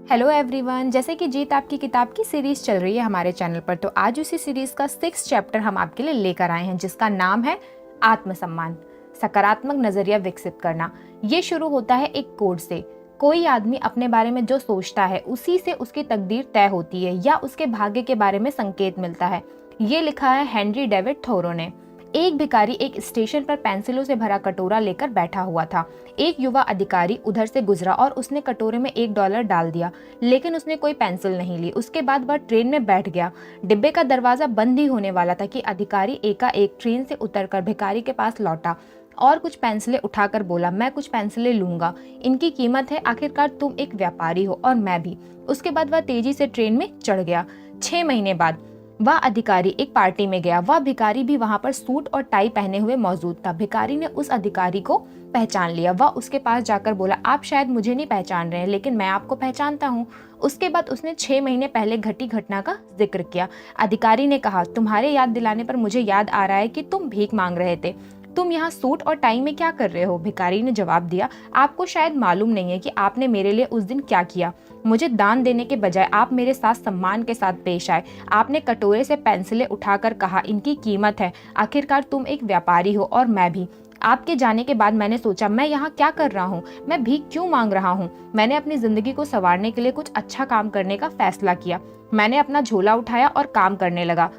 Hello everyone, जैसे कि जीत आपकी किताब की सीरीज चल रही है हमारे चैनल पर, तो आज उसी सीरीज का 6 चैप्टर हम आपके लिए लेकर आए हैं, जिसका नाम है आत्मसम्मान, सकारात्मक नजरिया विकसित करना। ये शुरू होता है एक कोड से। कोई आदमी अपने बारे में जो सोचता है उसी से उसकी तकदीर तय होती है या उसके भाग्य के बारे में संकेत मिलता है। ये लिखा है हेनरी डेविड थोरो ने। एक भिखारी एक स्टेशन पर पेंसिलों से भरा कटोरा लेकर बैठा हुआ था। एक युवा अधिकारी उधर से गुजरा और उसने कटोरे में $1 डाल दिया, लेकिन उसने कोई पेंसिल नहीं ली। उसके बाद वह ट्रेन में बैठ गया। डिब्बे का दरवाजा बंद ही होने वाला था कि अधिकारी एकाएक ट्रेन से उतरकर भिखारी के पास लौटा और कुछ पेंसिलें उठाकर बोला, मैं कुछ पेंसिलें लूंगा, इनकी कीमत है, आखिरकार तुम एक व्यापारी हो और मैं भी। उसके बाद वह तेजी से ट्रेन में चढ़ गया। 6 महीने बाद वह अधिकारी एक पार्टी में गया। वह भिखारी भी वहां पर सूट और टाई पहने हुए मौजूद था। भिखारी ने उस अधिकारी को पहचान लिया। वह उसके पास जाकर बोला, आप शायद मुझे नहीं पहचान रहे हैं, लेकिन मैं आपको पहचानता हूँ। उसके बाद उसने 6 महीने पहले घटी घटना का जिक्र किया। अधिकारी ने कहा, तुम्हारे याद दिलाने पर मुझे याद आ रहा है कि तुम भीख मांग रहे थे। तुम यहाँ सूट और टाई में क्या कर रहे हो? भिखारी ने जवाब दिया, आपको शायद मालूम नहीं है कि आपने मेरे लिए उस दिन क्या किया। मुझे दान देने के बजाय आप मेरे साथ सम्मान के साथ पेश आए। आपने कटोरे से पेंसिलें उठाकर कहा, इनकी कीमत है, आखिरकार तुम एक व्यापारी हो और मैं भी। आपके जाने के बाद मैंने सोचा, मैं यहाँ क्या कर रहा हूँ, मैं भीख क्यों मांग रहा हूँ। मैंने अपनी जिंदगी को संवारने के लिए कुछ अच्छा काम करने का फैसला किया। मैंने अपना झोला उठाया और काम करने लगा।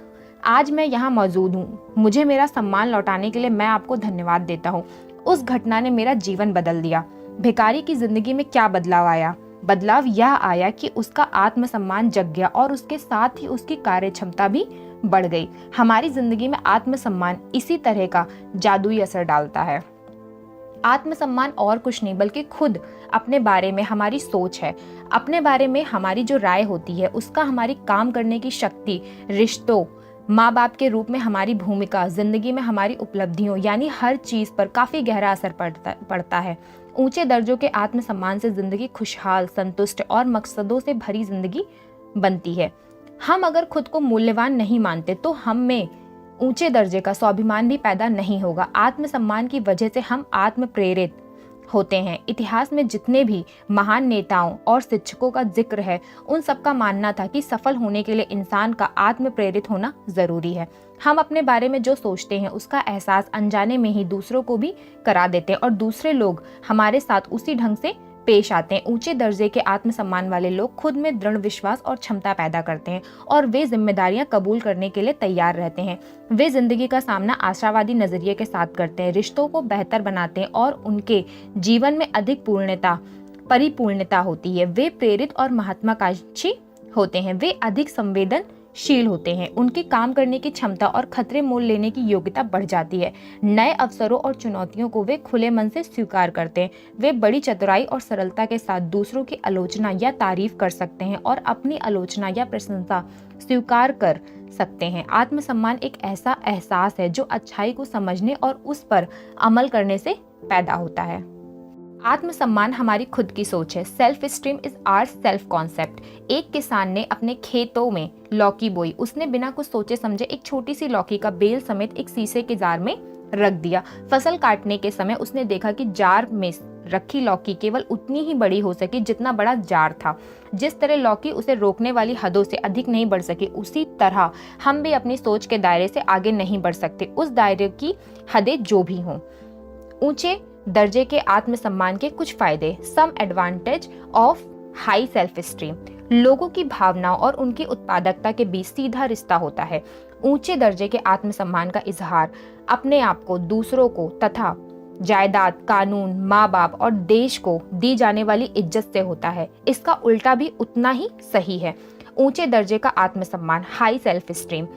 आज मैं यहाँ मौजूद हूँ। मुझे मेरा सम्मान लौटाने के लिए मैं आपको धन्यवाद देता हूँ। उस घटना ने मेरा जीवन बदल दिया। भिखारी की जिंदगी में क्या बदलाव आया? बदलाव यह आया कि उसका आत्मसम्मान जग गया और उसके साथ ही उसकी कार्य क्षमता भी बढ़ गई। हमारी जिंदगी में आत्मसम्मान इसी तरह का जादुई असर डालता है। आत्मसम्मान और कुछ नहीं बल्कि खुद अपने बारे में हमारी सोच है। अपने बारे में हमारी जो राय होती है उसका हमारी काम करने की शक्ति, रिश्तों, माँ बाप के रूप में हमारी भूमिका, जिंदगी में हमारी उपलब्धियों, यानी हर चीज पर काफी गहरा असर पड़ता है। ऊंचे दर्जों के आत्मसम्मान से जिंदगी खुशहाल, संतुष्ट और मकसदों से भरी जिंदगी बनती है। हम अगर खुद को मूल्यवान नहीं मानते तो हम में ऊंचे दर्जे का स्वाभिमान भी पैदा नहीं होगा। आत्मसम्मान की वजह से हम आत्म प्रेरित होते हैं। इतिहास में जितने भी महान नेताओं और शिक्षकों का जिक्र है, उन सबका मानना था कि सफल होने के लिए इंसान का आत्म प्रेरित होना जरूरी है। हम अपने बारे में जो सोचते हैं उसका एहसास अनजाने में ही दूसरों को भी करा देते हैं और दूसरे लोग हमारे साथ उसी ढंग से पेश आते हैं। ऊंचे दर्जे के आत्मसम्मान वाले लोग खुद में दृढ़ विश्वास और क्षमता पैदा करते हैं और वे जिम्मेदारियां कबूल करने के लिए तैयार रहते हैं। वे जिंदगी का सामना आशावादी नजरिए के साथ करते हैं, रिश्तों को बेहतर बनाते हैं और उनके जीवन में अधिक परिपूर्णता होती है। वे प्रेरित और महत्वाकांक्षी होते हैं। वे अधिक संवेदनशील होते हैं। उनकी काम करने की क्षमता और खतरे मोल लेने की योग्यता बढ़ जाती है। नए अवसरों और चुनौतियों को वे खुले मन से स्वीकार करते हैं। वे बड़ी चतुराई और सरलता के साथ दूसरों की आलोचना या तारीफ कर सकते हैं और अपनी आलोचना या प्रशंसा स्वीकार कर सकते हैं। आत्मसम्मान एक ऐसा एहसास है जो अच्छाई को समझने और उस पर अमल करने से पैदा होता है। आत्मसम्मान हमारी खुद की सोच है। Self esteem is our self concept. एक किसान ने अपने खेतों में लौकी बोई। उसने बिना कुछ सोचे समझे एक छोटी सी लौकी का बेल समेत एक शीशे के जार में रख दिया। फसल काटने के समय उसने देखा कि जार में रखी लौकी केवल उतनी ही बड़ी हो सकी जितना बड़ा जार था। जिस तरह लौकी उसे रोकने वाली हदों से अधिक नहीं बढ़ सकी, उसी तरह हम भी अपनी सोच के दायरे से आगे नहीं बढ़ सकते, उस दायरे की हदें जो भी हों। ऊंचे दर्जे के आत्मसम्मान के कुछ फायदे। Some advantage of high self esteem. लोगों की भावनाओं और उनकी उत्पादकता के बीच सीधा रिश्ता होता है। ऊंचे दर्जे के आत्मसम्मान का इजहार अपने आप को, दूसरों को तथा जायदाद, कानून, माँ बाप और देश को दी जाने वाली इज्जत से होता है। इसका उल्टा भी उतना ही सही है। ऊंचे दर्जे का आत्मसम्मान, हाई सेल्फ स्टीम,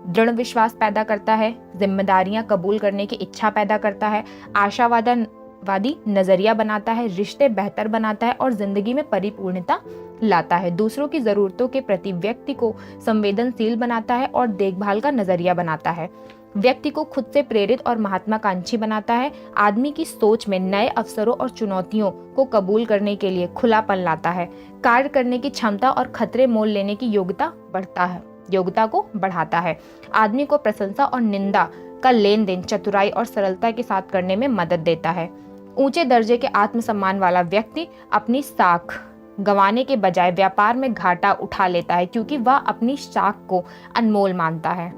दृढ़ विश्वास पैदा करता है, जिम्मेदारियां कबूल करने की इच्छा पैदा करता है, आशावादी नजरिया बनाता है, रिश्ते बेहतर बनाता है और जिंदगी में परिपूर्णता लाता है। दूसरों की जरूरतों के प्रति व्यक्ति को संवेदनशील बनाता है और देखभाल का नजरिया बनाता है। व्यक्ति को खुद से प्रेरित और महत्वाकांक्षी बनाता है। आदमी की सोच में नए अवसरों और चुनौतियों को कबूल करने के लिए खुलापन लाता है। कार्य करने की क्षमता और खतरे मोल लेने की योग्यता को बढ़ाता है। आदमी को प्रशंसा और निंदा का लेन देन चतुराई और सरलता के साथ करने में मदद देता है। ऊंचे दर्जे के आत्मसम्मान वाला व्यक्ति अपनी साख गंवाने के बजाय व्यापार में घाटा उठा लेता है क्योंकि वह अपनी साख को अनमोल मानता है।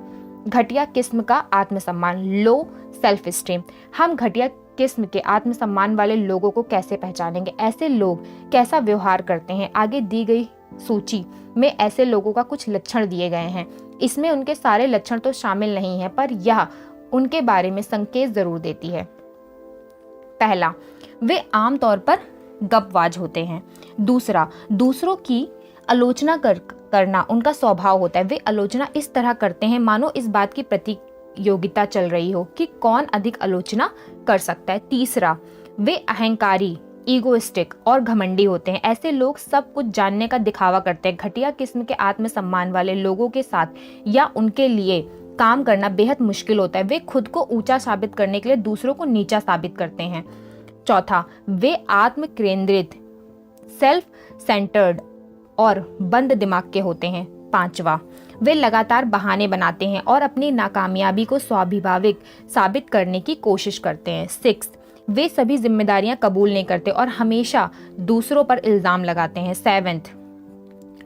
घटिया किस्म का आत्मसम्मान, लो सेल्फ स्टीम। हम घटिया किस्म के आत्मसम्मान वाले लोगों को कैसे पहचानेंगे? ऐसे लोग कैसा व्यवहार करते हैं? आगे दी गई सूची में ऐसे लोगों का कुछ लक्षण दिए गए हैं। इसमें उनके सारे लक्षण तो शामिल नहीं है, पर यह उनके बारे में संकेत जरूर देती है। पहला, वे आमतौर पर गपवाज होते हैं। दूसरा, दूसरों की आलोचना करना उनका स्वभाव होता है। वे आलोचना इस तरह करते हैं मानो इस बात की प्रतियोगिता चल रही हो कि कौन अधिक आलोचना कर सकता है। तीसरा, वे अहंकारी, ईगोइस्टिक और घमंडी होते हैं। ऐसे लोग सब कुछ जानने का दिखावा करते हैं। घटिया किस्म के आत्मसम्मान वाले लोगों के साथ या उनके लिए काम करना बेहद मुश्किल होता है। वे खुद को ऊंचा साबित करने के लिए दूसरों को नीचा साबित करते हैं। चौथा, वे आत्म केंद्रित, सेल्फ सेंटर्ड और बंद दिमाग के होते हैं। पांचवा, वे लगातार बहाने बनाते हैं और अपनी नाकामयाबी को स्वाभाविक साबित करने की कोशिश करते हैं। सिक्स, वे सभी जिम्मेदारियां कबूल नहीं करते और हमेशा दूसरों पर इल्जाम लगाते हैं। सेवेंथ,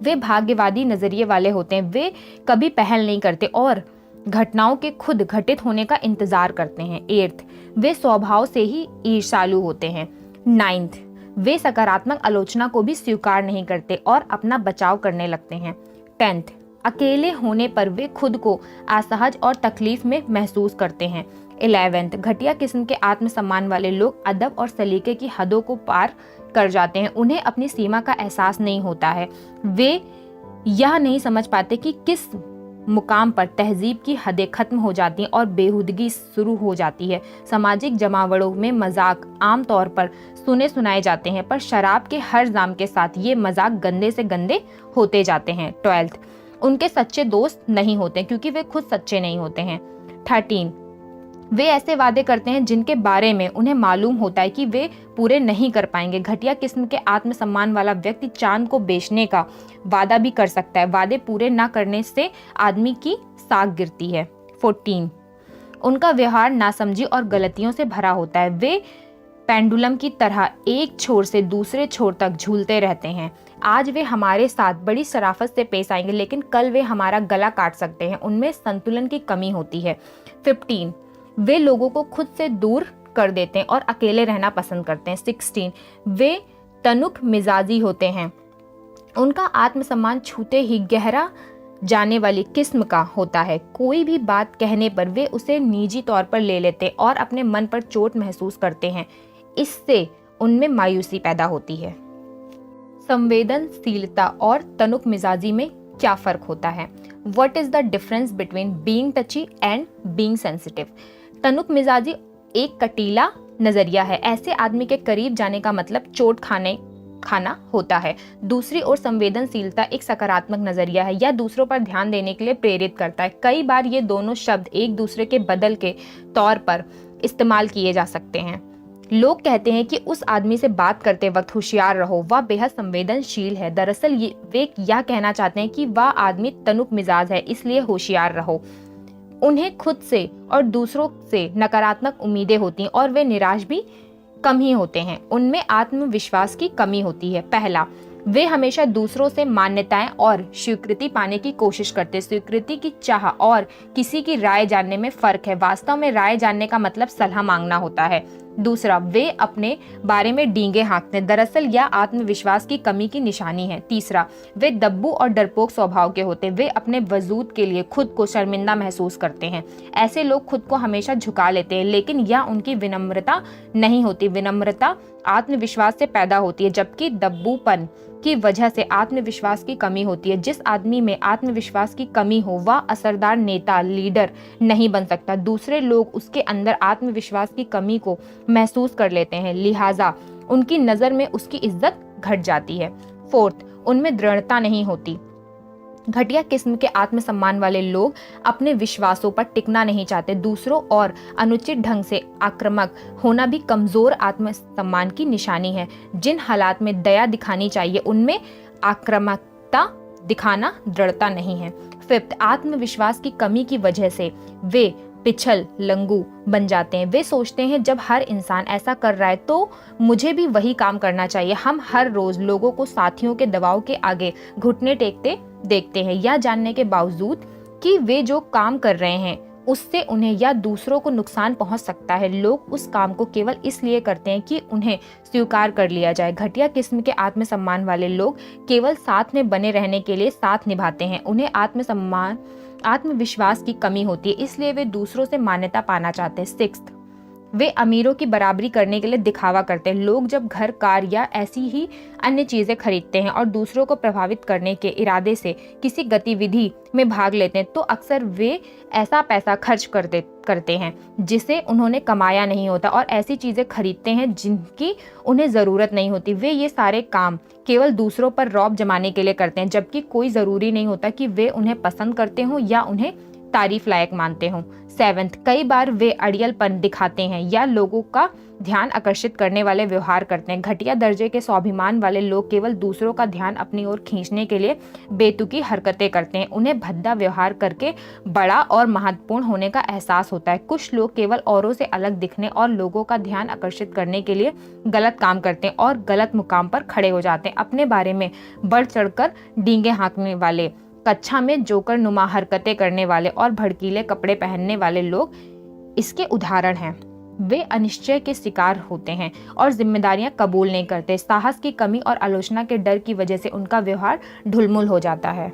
वे भाग्यवादी नजरिए वाले होते हैं। वे कभी पहल नहीं करते और घटनाओं के खुद घटित होने का इंतजार करते हैं। एट्थ, वे स्वभाव से ही ईर्ष्यालु होते हैं। नाइन्थ, वे सकारात्मक आलोचना को भी स्वीकार नहीं करते और अपना बचाव करने लगते हैं। टेंथ, अकेले होने पर वे खुद को असहज और तकलीफ में महसूस करते हैं। 11th, घटिया किस्म के आत्मसम्मान वाले लोग अदब और सलीके की हदों को पार कर जाते हैं। उन्हें अपनी सीमा का एहसास नहीं होता है। वे यह नहीं समझ पाते कि किस मुकाम पर तहजीब की हदें खत्म हो जाती हैं और बेहुदगी शुरू हो जाती है। सामाजिक जमावड़ों में मजाक आमतौर पर सुने सुनाए जाते हैं, पर शराब के हर जाम के साथ ये मजाक गंदे से गंदे होते जाते हैं। 12th, उनके सच्चे दोस्त नहीं होते क्योंकि वे खुद सच्चे नहीं होते हैं। 13, वे ऐसे वादे करते हैं जिनके बारे में उन्हें मालूम होता है कि वे पूरे नहीं कर पाएंगे। घटिया किस्म के आत्मसम्मान वाला व्यक्ति चांद को बेचने का वादा भी कर सकता है। वादे पूरे न करने से आदमी की साख गिरती है। 14, उनका व्यवहार नासमझी और गलतियों से भरा होता है। वे पेंडुलम की तरह एक छोर से दूसरे छोर तक झूलते रहते हैं। आज वे हमारे साथ बड़ी शराफत से पेश आएंगे, लेकिन कल वे हमारा गला काट सकते हैं। उनमें संतुलन की कमी होती है। 15, वे लोगों को खुद से दूर कर देते हैं और अकेले रहना पसंद करते हैं। 16, वे तनुक मिजाजी होते हैं। उनका आत्मसम्मान छूते ही गहरा जाने वाली किस्म का होता है। कोई भी बात कहने पर वे उसे निजी तौर पर ले लेते और अपने मन पर चोट महसूस करते हैं। इससे उनमें मायूसी पैदा होती है। संवेदनशीलता और तनुक मिजाजी में क्या फर्क होता है? What is the difference between being touchy and being sensitive? तनुक मिजाजी एक कटीला नजरिया है। ऐसे आदमी के करीब जाने का मतलब चोट खाना होता है। दूसरी ओर संवेदनशीलता एक सकारात्मक नजरिया है या दूसरों पर ध्यान देने के लिए प्रेरित करता है। कई बार ये दोनों शब्द एक दूसरे के बदल के तौर पर इस्तेमाल किए जा सकते हैं। लोग कहते हैं कि उस आदमी से बात करते वक्त होशियार रहो, वह बेहद संवेदनशील है। दरअसल वे यह कहना चाहते हैं कि वह आदमी तनुक मिजाज है, इसलिए होशियार रहो। उन्हें खुद से और दूसरों से नकारात्मक उम्मीदें होती हैं और वे निराश भी कम ही होते हैं। उनमें आत्मविश्वास की कमी होती है। पहला, वे हमेशा दूसरों से मान्यताएं और स्वीकृति पाने की कोशिश करते हैं। स्वीकृति की चाह और किसी की राय जानने में फर्क है। वास्तव में राय जानने का मतलब सलाह मांगना होता है। दूसरा, वे अपने बारे में डींगे हाँकते हैं। दरअसल यह आत्मविश्वास की कमी की निशानी है। तीसरा, वे दब्बू और डरपोक स्वभाव के होते हैं। वे अपने वजूद के लिए खुद को शर्मिंदा महसूस करते हैं। ऐसे लोग खुद को हमेशा झुका लेते हैं, लेकिन यह उनकी विनम्रता नहीं होती। विनम्रता आत्मविश्वास से पैदा होती है, जबकि दब्बूपन की वजह से आत्मविश्वास की कमी होती है। जिस आदमी में आत्मविश्वास की कमी हो वह असरदार नेता, लीडर नहीं बन सकता। दूसरे लोग उसके अंदर आत्मविश्वास की कमी को महसूस कर लेते हैं, लिहाजा उनकी नजर में उसकी इज्जत घट जाती है। फोर्थ, उनमें दृढ़ता नहीं होती। घटिया किस्म के आत्मसम्मान वाले लोग अपने विश्वासों पर टिकना नहीं चाहते। दूसरों और अनुचित ढंग से आक्रामक होना भी कमजोर आत्मसम्मान की निशानी है। जिन हालात में दया दिखानी चाहिए उनमें आक्रामकता दिखाना दृढ़ता नहीं है। फिफ्थ, आत्मविश्वास की कमी की वजह से वे पिछल लंगू बन जाते हैं। वे सोचते हैं जब हर इंसान ऐसा कर रहा है तो मुझे भी वही काम करना चाहिए। हम हर रोज लोगों को साथियों के दबाव के आगे घुटने टेकते देखते हैं, यह जानने के बावजूद कि वे जो काम कर रहे हैं उससे उन्हें या दूसरों को नुकसान पहुंच सकता है। लोग उस काम को केवल इसलिए करते हैं कि उन्हें स्वीकार कर लिया जाए। घटिया किस्म के आत्मसम्मान वाले लोग केवल साथ में बने रहने के लिए साथ निभाते हैं। उन्हें आत्मविश्वास की कमी होती है, इसलिए वे दूसरों से मान्यता पाना चाहते हैं। 6, वे अमीरों की बराबरी करने के लिए दिखावा करते हैं। लोग जब घर, कार या ऐसी ही अन्य चीजें खरीदते हैं और दूसरों को प्रभावित करने के इरादे से किसी गतिविधि में भाग लेते हैं तो अक्सर वे ऐसा पैसा खर्च करते हैं जिसे उन्होंने कमाया नहीं होता और ऐसी चीजें खरीदते हैं जिनकी उन्हें जरूरत नहीं होती। वे ये सारे काम केवल दूसरों पर रौब जमाने के लिए करते हैं, जबकि कोई जरूरी नहीं होता कि वे उन्हें पसंद करते हों या उन्हें तारीफ लायक मानते हों। 7, कई बार वे अड़ियलपन दिखाते हैं या लोगों का ध्यान आकर्षित करने वाले व्यवहार करते हैं। घटिया दर्जे के स्वाभिमान वाले लोग केवल दूसरों का ध्यान अपनी ओर खींचने के लिए बेतुकी हरकतें करते हैं। उन्हें भद्दा व्यवहार करके बड़ा और महत्वपूर्ण होने का एहसास होता है। कुछ लोग केवल औरों से अलग दिखने और लोगों का ध्यान आकर्षित करने के लिए गलत काम करते हैं और गलत मुकाम पर खड़े हो जाते हैं। अपने बारे में बढ़ चढ़कर डींगे हाँकने वाले, कक्षा में जोकर नुमा हरकतें करने वाले और भड़कीले कपड़े पहनने वाले लोग इसके उदाहरण हैं। वे अनिश्चय के शिकार होते हैं और जिम्मेदारियां कबूल नहीं करते। साहस की कमी और आलोचना के डर की वजह से उनका व्यवहार ढुलमुल हो जाता है।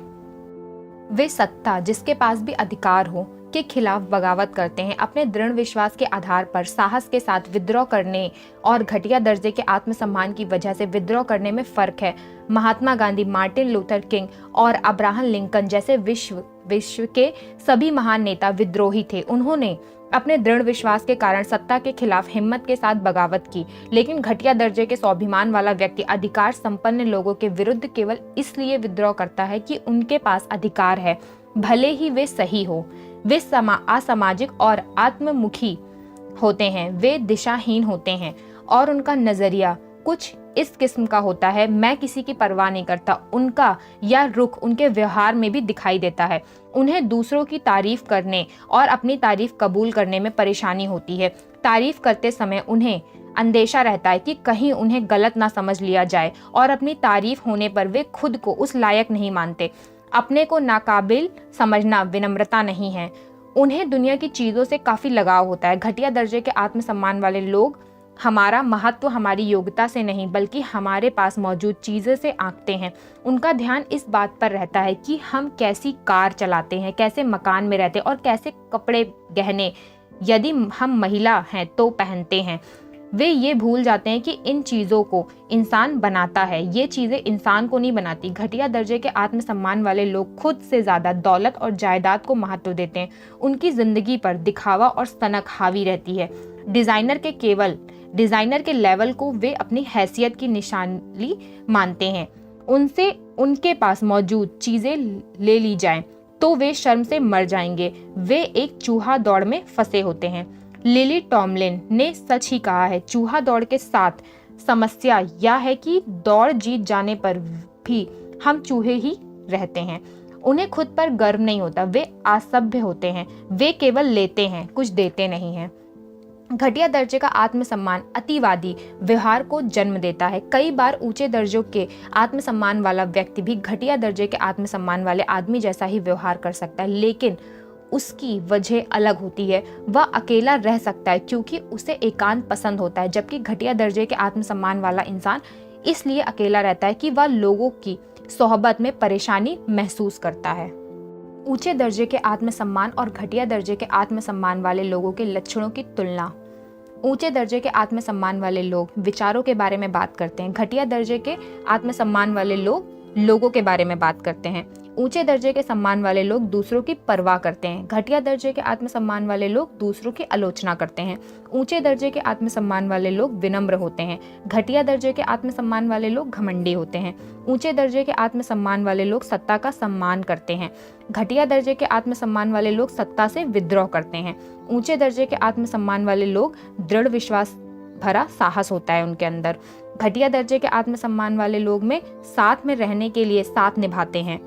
वे सत्ता, जिसके पास भी अधिकार हो, के खिलाफ बगावत करते हैं। अपने दृढ़ विश्वास के आधार पर साहस के साथ विद्रोह करने और घटिया दर्जे के आत्मसम्मान की वजह से विद्रोह करने में फर्क है। Mahatma Gandhi, Martin Luther king और अब्राहम लिंकन जैसे विश्व के सभी महान नेता विद्रोही थे। उन्होंने अपने दृढ़ विश्वास के कारण सत्ता के खिलाफ हिम्मत के साथ बगावत की। लेकिन घटिया दर्जे के स्वाभिमान वाला व्यक्ति अधिकार संपन्न लोगों के विरुद्ध केवल इसलिए विद्रोह करता है कि उनके पास अधिकार है, भले ही वे सही हो। वे असामाजिक और आत्ममुखी होते हैं। वे दिशाहीन होते हैं और उनका नजरिया कुछ इस किस्म का होता है, मैं किसी की परवाह नहीं करता। उनका यह रुख उनके व्यवहार में भी दिखाई देता है। उन्हें दूसरों की तारीफ करने और अपनी तारीफ कबूल करने में परेशानी होती है। तारीफ करते समय उन्हें अंदेशा रहता है कि कहीं उन्हें गलत ना समझ लिया जाए और अपनी तारीफ होने पर वे खुद को उस लायक नहीं मानते। अपने को नाकाबिल समझना विनम्रता नहीं है। उन्हें दुनिया की चीजों से काफी लगाव होता है। घटिया दर्जे के आत्मसम्मान वाले लोग हमारा महत्व हमारी योग्यता से नहीं बल्कि हमारे पास मौजूद चीज़ों से आंकते हैं। उनका ध्यान इस बात पर रहता है कि हम कैसी कार चलाते हैं, कैसे मकान में रहते हैं और कैसे कपड़े गहने, यदि हम महिला हैं तो, पहनते हैं। वे ये भूल जाते हैं कि इन चीज़ों को इंसान बनाता है, ये चीज़ें इंसान को नहीं बनाती। घटिया दर्जे के आत्मसम्मान वाले लोग खुद से ज़्यादा दौलत और जायदाद को महत्व देते हैं। उनकी ज़िंदगी पर दिखावा और सनक हावी रहती है। डिज़ाइनर के लेवल को वे अपनी हैसियत की निशानी मानते हैं। उनसे उनके पास मौजूद चीज़ें ले ली जाएं तो वे शर्म से मर जाएंगे। वे एक चूहा दौड़ में फंसे होते हैं। लिली टॉमलिन ने सच ही कहा है, चूहा दौड़ के साथ समस्या यह है कि दौड़ जीत जाने पर भी हम चूहे ही रहते हैं। उन्हें खुद पर गर्व नहीं होता, वे असभ्य होते हैं, वे केवल लेते हैं, कुछ देते नहीं हैं। घटिया दर्जे का आत्मसम्मान अतिवादी व्यवहार को जन्म देता है। कई बार ऊंचे दर्जों के आत्मसम्मान वाला व्यक्ति भी घटिया दर्जे के आत्मसम्मान वाले आदमी जैसा ही व्यवहार कर सकता है, लेकिन उसकी वजह अलग होती है। वह अकेला रह सकता है क्योंकि उसे एकांत पसंद होता है, जबकि घटिया दर्जे के आत्मसम्मान वाला इंसान इसलिए अकेला रहता है कि वह लोगों की सोहबत में परेशानी महसूस करता है। ऊंचे दर्जे के आत्मसम्मान और घटिया दर्जे के आत्मसम्मान वाले लोगों के लक्षणों की तुलना। ऊंचे दर्जे के आत्मसम्मान वाले लोग विचारों के बारे में बात करते हैं। घटिया दर्जे के आत्मसम्मान वाले लोग लोगों के बारे में बात करते हैं। ऊंचे दर्जे के सम्मान वाले लोग दूसरों की परवाह करते हैं। घटिया दर्जे के आत्मसम्मान वाले लोग दूसरों की आलोचना करते हैं। ऊंचे दर्जे के आत्मसम्मान वाले लोग विनम्र होते हैं। घटिया दर्जे के आत्मसम्मान वाले लोग घमंडी होते हैं। ऊंचे दर्जे के आत्मसम्मान वाले लोग सत्ता का सम्मान करते हैं। घटिया दर्जे के आत्मसम्मान वाले लोग सत्ता से विद्रोह करते हैं। ऊंचे दर्जे के आत्मसम्मान वाले लोग दृढ़ विश्वास भरा साहस होता है उनके अंदर। घटिया दर्जे के आत्मसम्मान वाले लोग में साथ में रहने के लिए साथ निभाते हैं।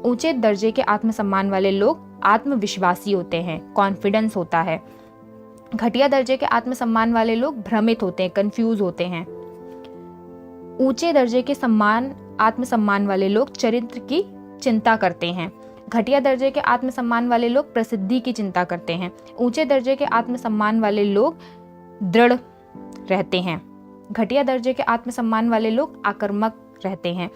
ऊंचे दर्जे के आत्मसम्मान वाले लोग आत्मविश्वासी होते हैं, कॉन्फिडेंस होता है। घटिया दर्जे के आत्मसम्मान वाले लोग भ्रमित होते हैं, कंफ्यूज होते हैं। ऊंचे दर्जे के आत्मसम्मान वाले लोग चरित्र की चिंता करते हैं। घटिया दर्जे के आत्मसम्मान वाले लोग प्रसिद्धि की चिंता करते हैं। ऊंचे दर्जे के आत्मसम्मान वाले लोग दृढ़ रहते हैं। घटिया दर्जे के आत्मसम्मान वाले लोग आक्रामक रहते हैं।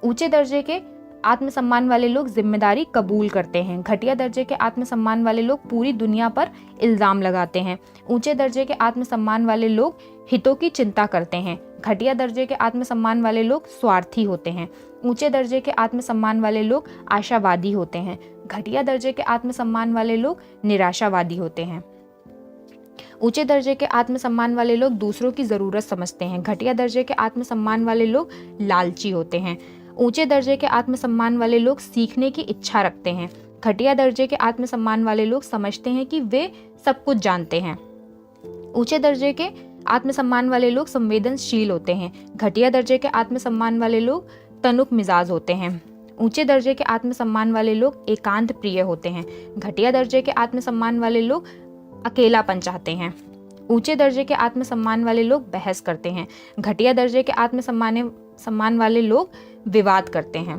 ऊंचे दर्जे के आत्मसम्मान वाले लोग जिम्मेदारी कबूल करते हैं। घटिया दर्जे के आत्मसम्मान वाले लोग पूरी दुनिया पर इल्जाम लगाते हैं। ऊंचे दर्जे के आत्मसम्मान वाले लोग हितों की चिंता करते हैं। घटिया दर्जे के आत्मसम्मान वाले लोग स्वार्थी होते हैं। ऊंचे दर्जे के आत्मसम्मान वाले लोग आशावादी होते हैं। घटिया दर्जे के आत्मसम्मान वाले लोग निराशावादी होते हैं। ऊंचे दर्जे के आत्मसम्मान वाले लोग दूसरों की जरूरत समझते हैं। घटिया दर्जे के आत्मसम्मान वाले लोग लालची होते हैं। ऊंचे दर्जे के आत्मसम्मान वाले लोग सीखने की इच्छा रखते हैं। घटिया दर्जे के आत्मसम्मान वाले लोग समझते हैं कि वे सब कुछ जानते हैं। ऊंचे दर्जे के आत्मसम्मान वाले लोग संवेदनशील होते हैं। घटिया दर्जे के आत्मसम्मान वाले लोग तनुक मिजाज होते हैं। ऊंचे दर्जे के आत्मसम्मान वाले लोग एकांत प्रिय होते हैं। घटिया दर्जे के आत्मसम्मान वाले लोग अकेलापन चाहते हैं। ऊंचे दर्जे के आत्मसम्मान वाले लोग बहस करते हैं। घटिया दर्जे के आत्मसम्मान वाले लोग विवाद करते हैं।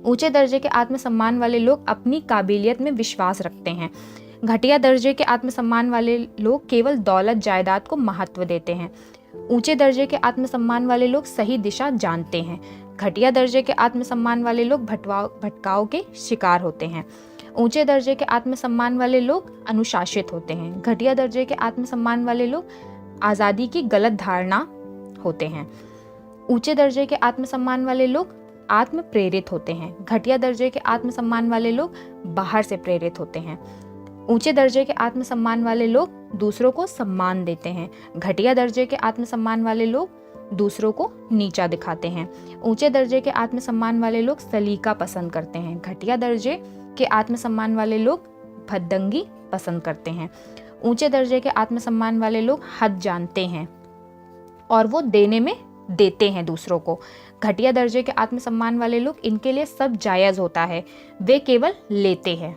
ऊंचे दर्जे के आत्मसम्मान वाले लोग अपनी काबिलियत में विश्वास रखते हैं। घटिया दर्जे के आत्मसम्मान वाले लोग केवल दौलत जायदाद को महत्व देते हैं। ऊंचे दर्जे के आत्मसम्मान वाले लोग सही दिशा जानते हैं। घटिया दर्जे के आत्मसम्मान वाले लोग भटकाव के शिकार होते हैं। ऊंचे दर्जे के आत्मसम्मान वाले लोग अनुशासित होते हैं। घटिया दर्जे के आत्मसम्मान वाले लोग आज़ादी की गलत धारणा होते हैं। ऊंचे दर्जे के आत्मसम्मान वाले लोग आत्म प्रेरित होते हैं। घटिया दर्जे के आत्मसम्मान वाले लोग बाहर से प्रेरित होते हैं। ऊंचे दर्जे के आत्मसम्मान वाले लोग दूसरों को सम्मान देते हैं। घटिया दर्जे के आत्मसम्मान वाले लोग दूसरों को नीचा दिखाते हैं। ऊंचे दर्जे के आत्मसम्मान वाले लोग सलीका पसंद करते हैं। घटिया दर्जे के आत्मसम्मान वाले लोग भद्दंगी पसंद करते हैं। ऊंचे दर्जे के आत्मसम्मान वाले लोग हद जानते हैं और वो देने में देते हैं दूसरों को। घटिया दर्जे के आत्मसम्मान वाले लोग इनके लिए सब जायज होता है, वे केवल लेते हैं।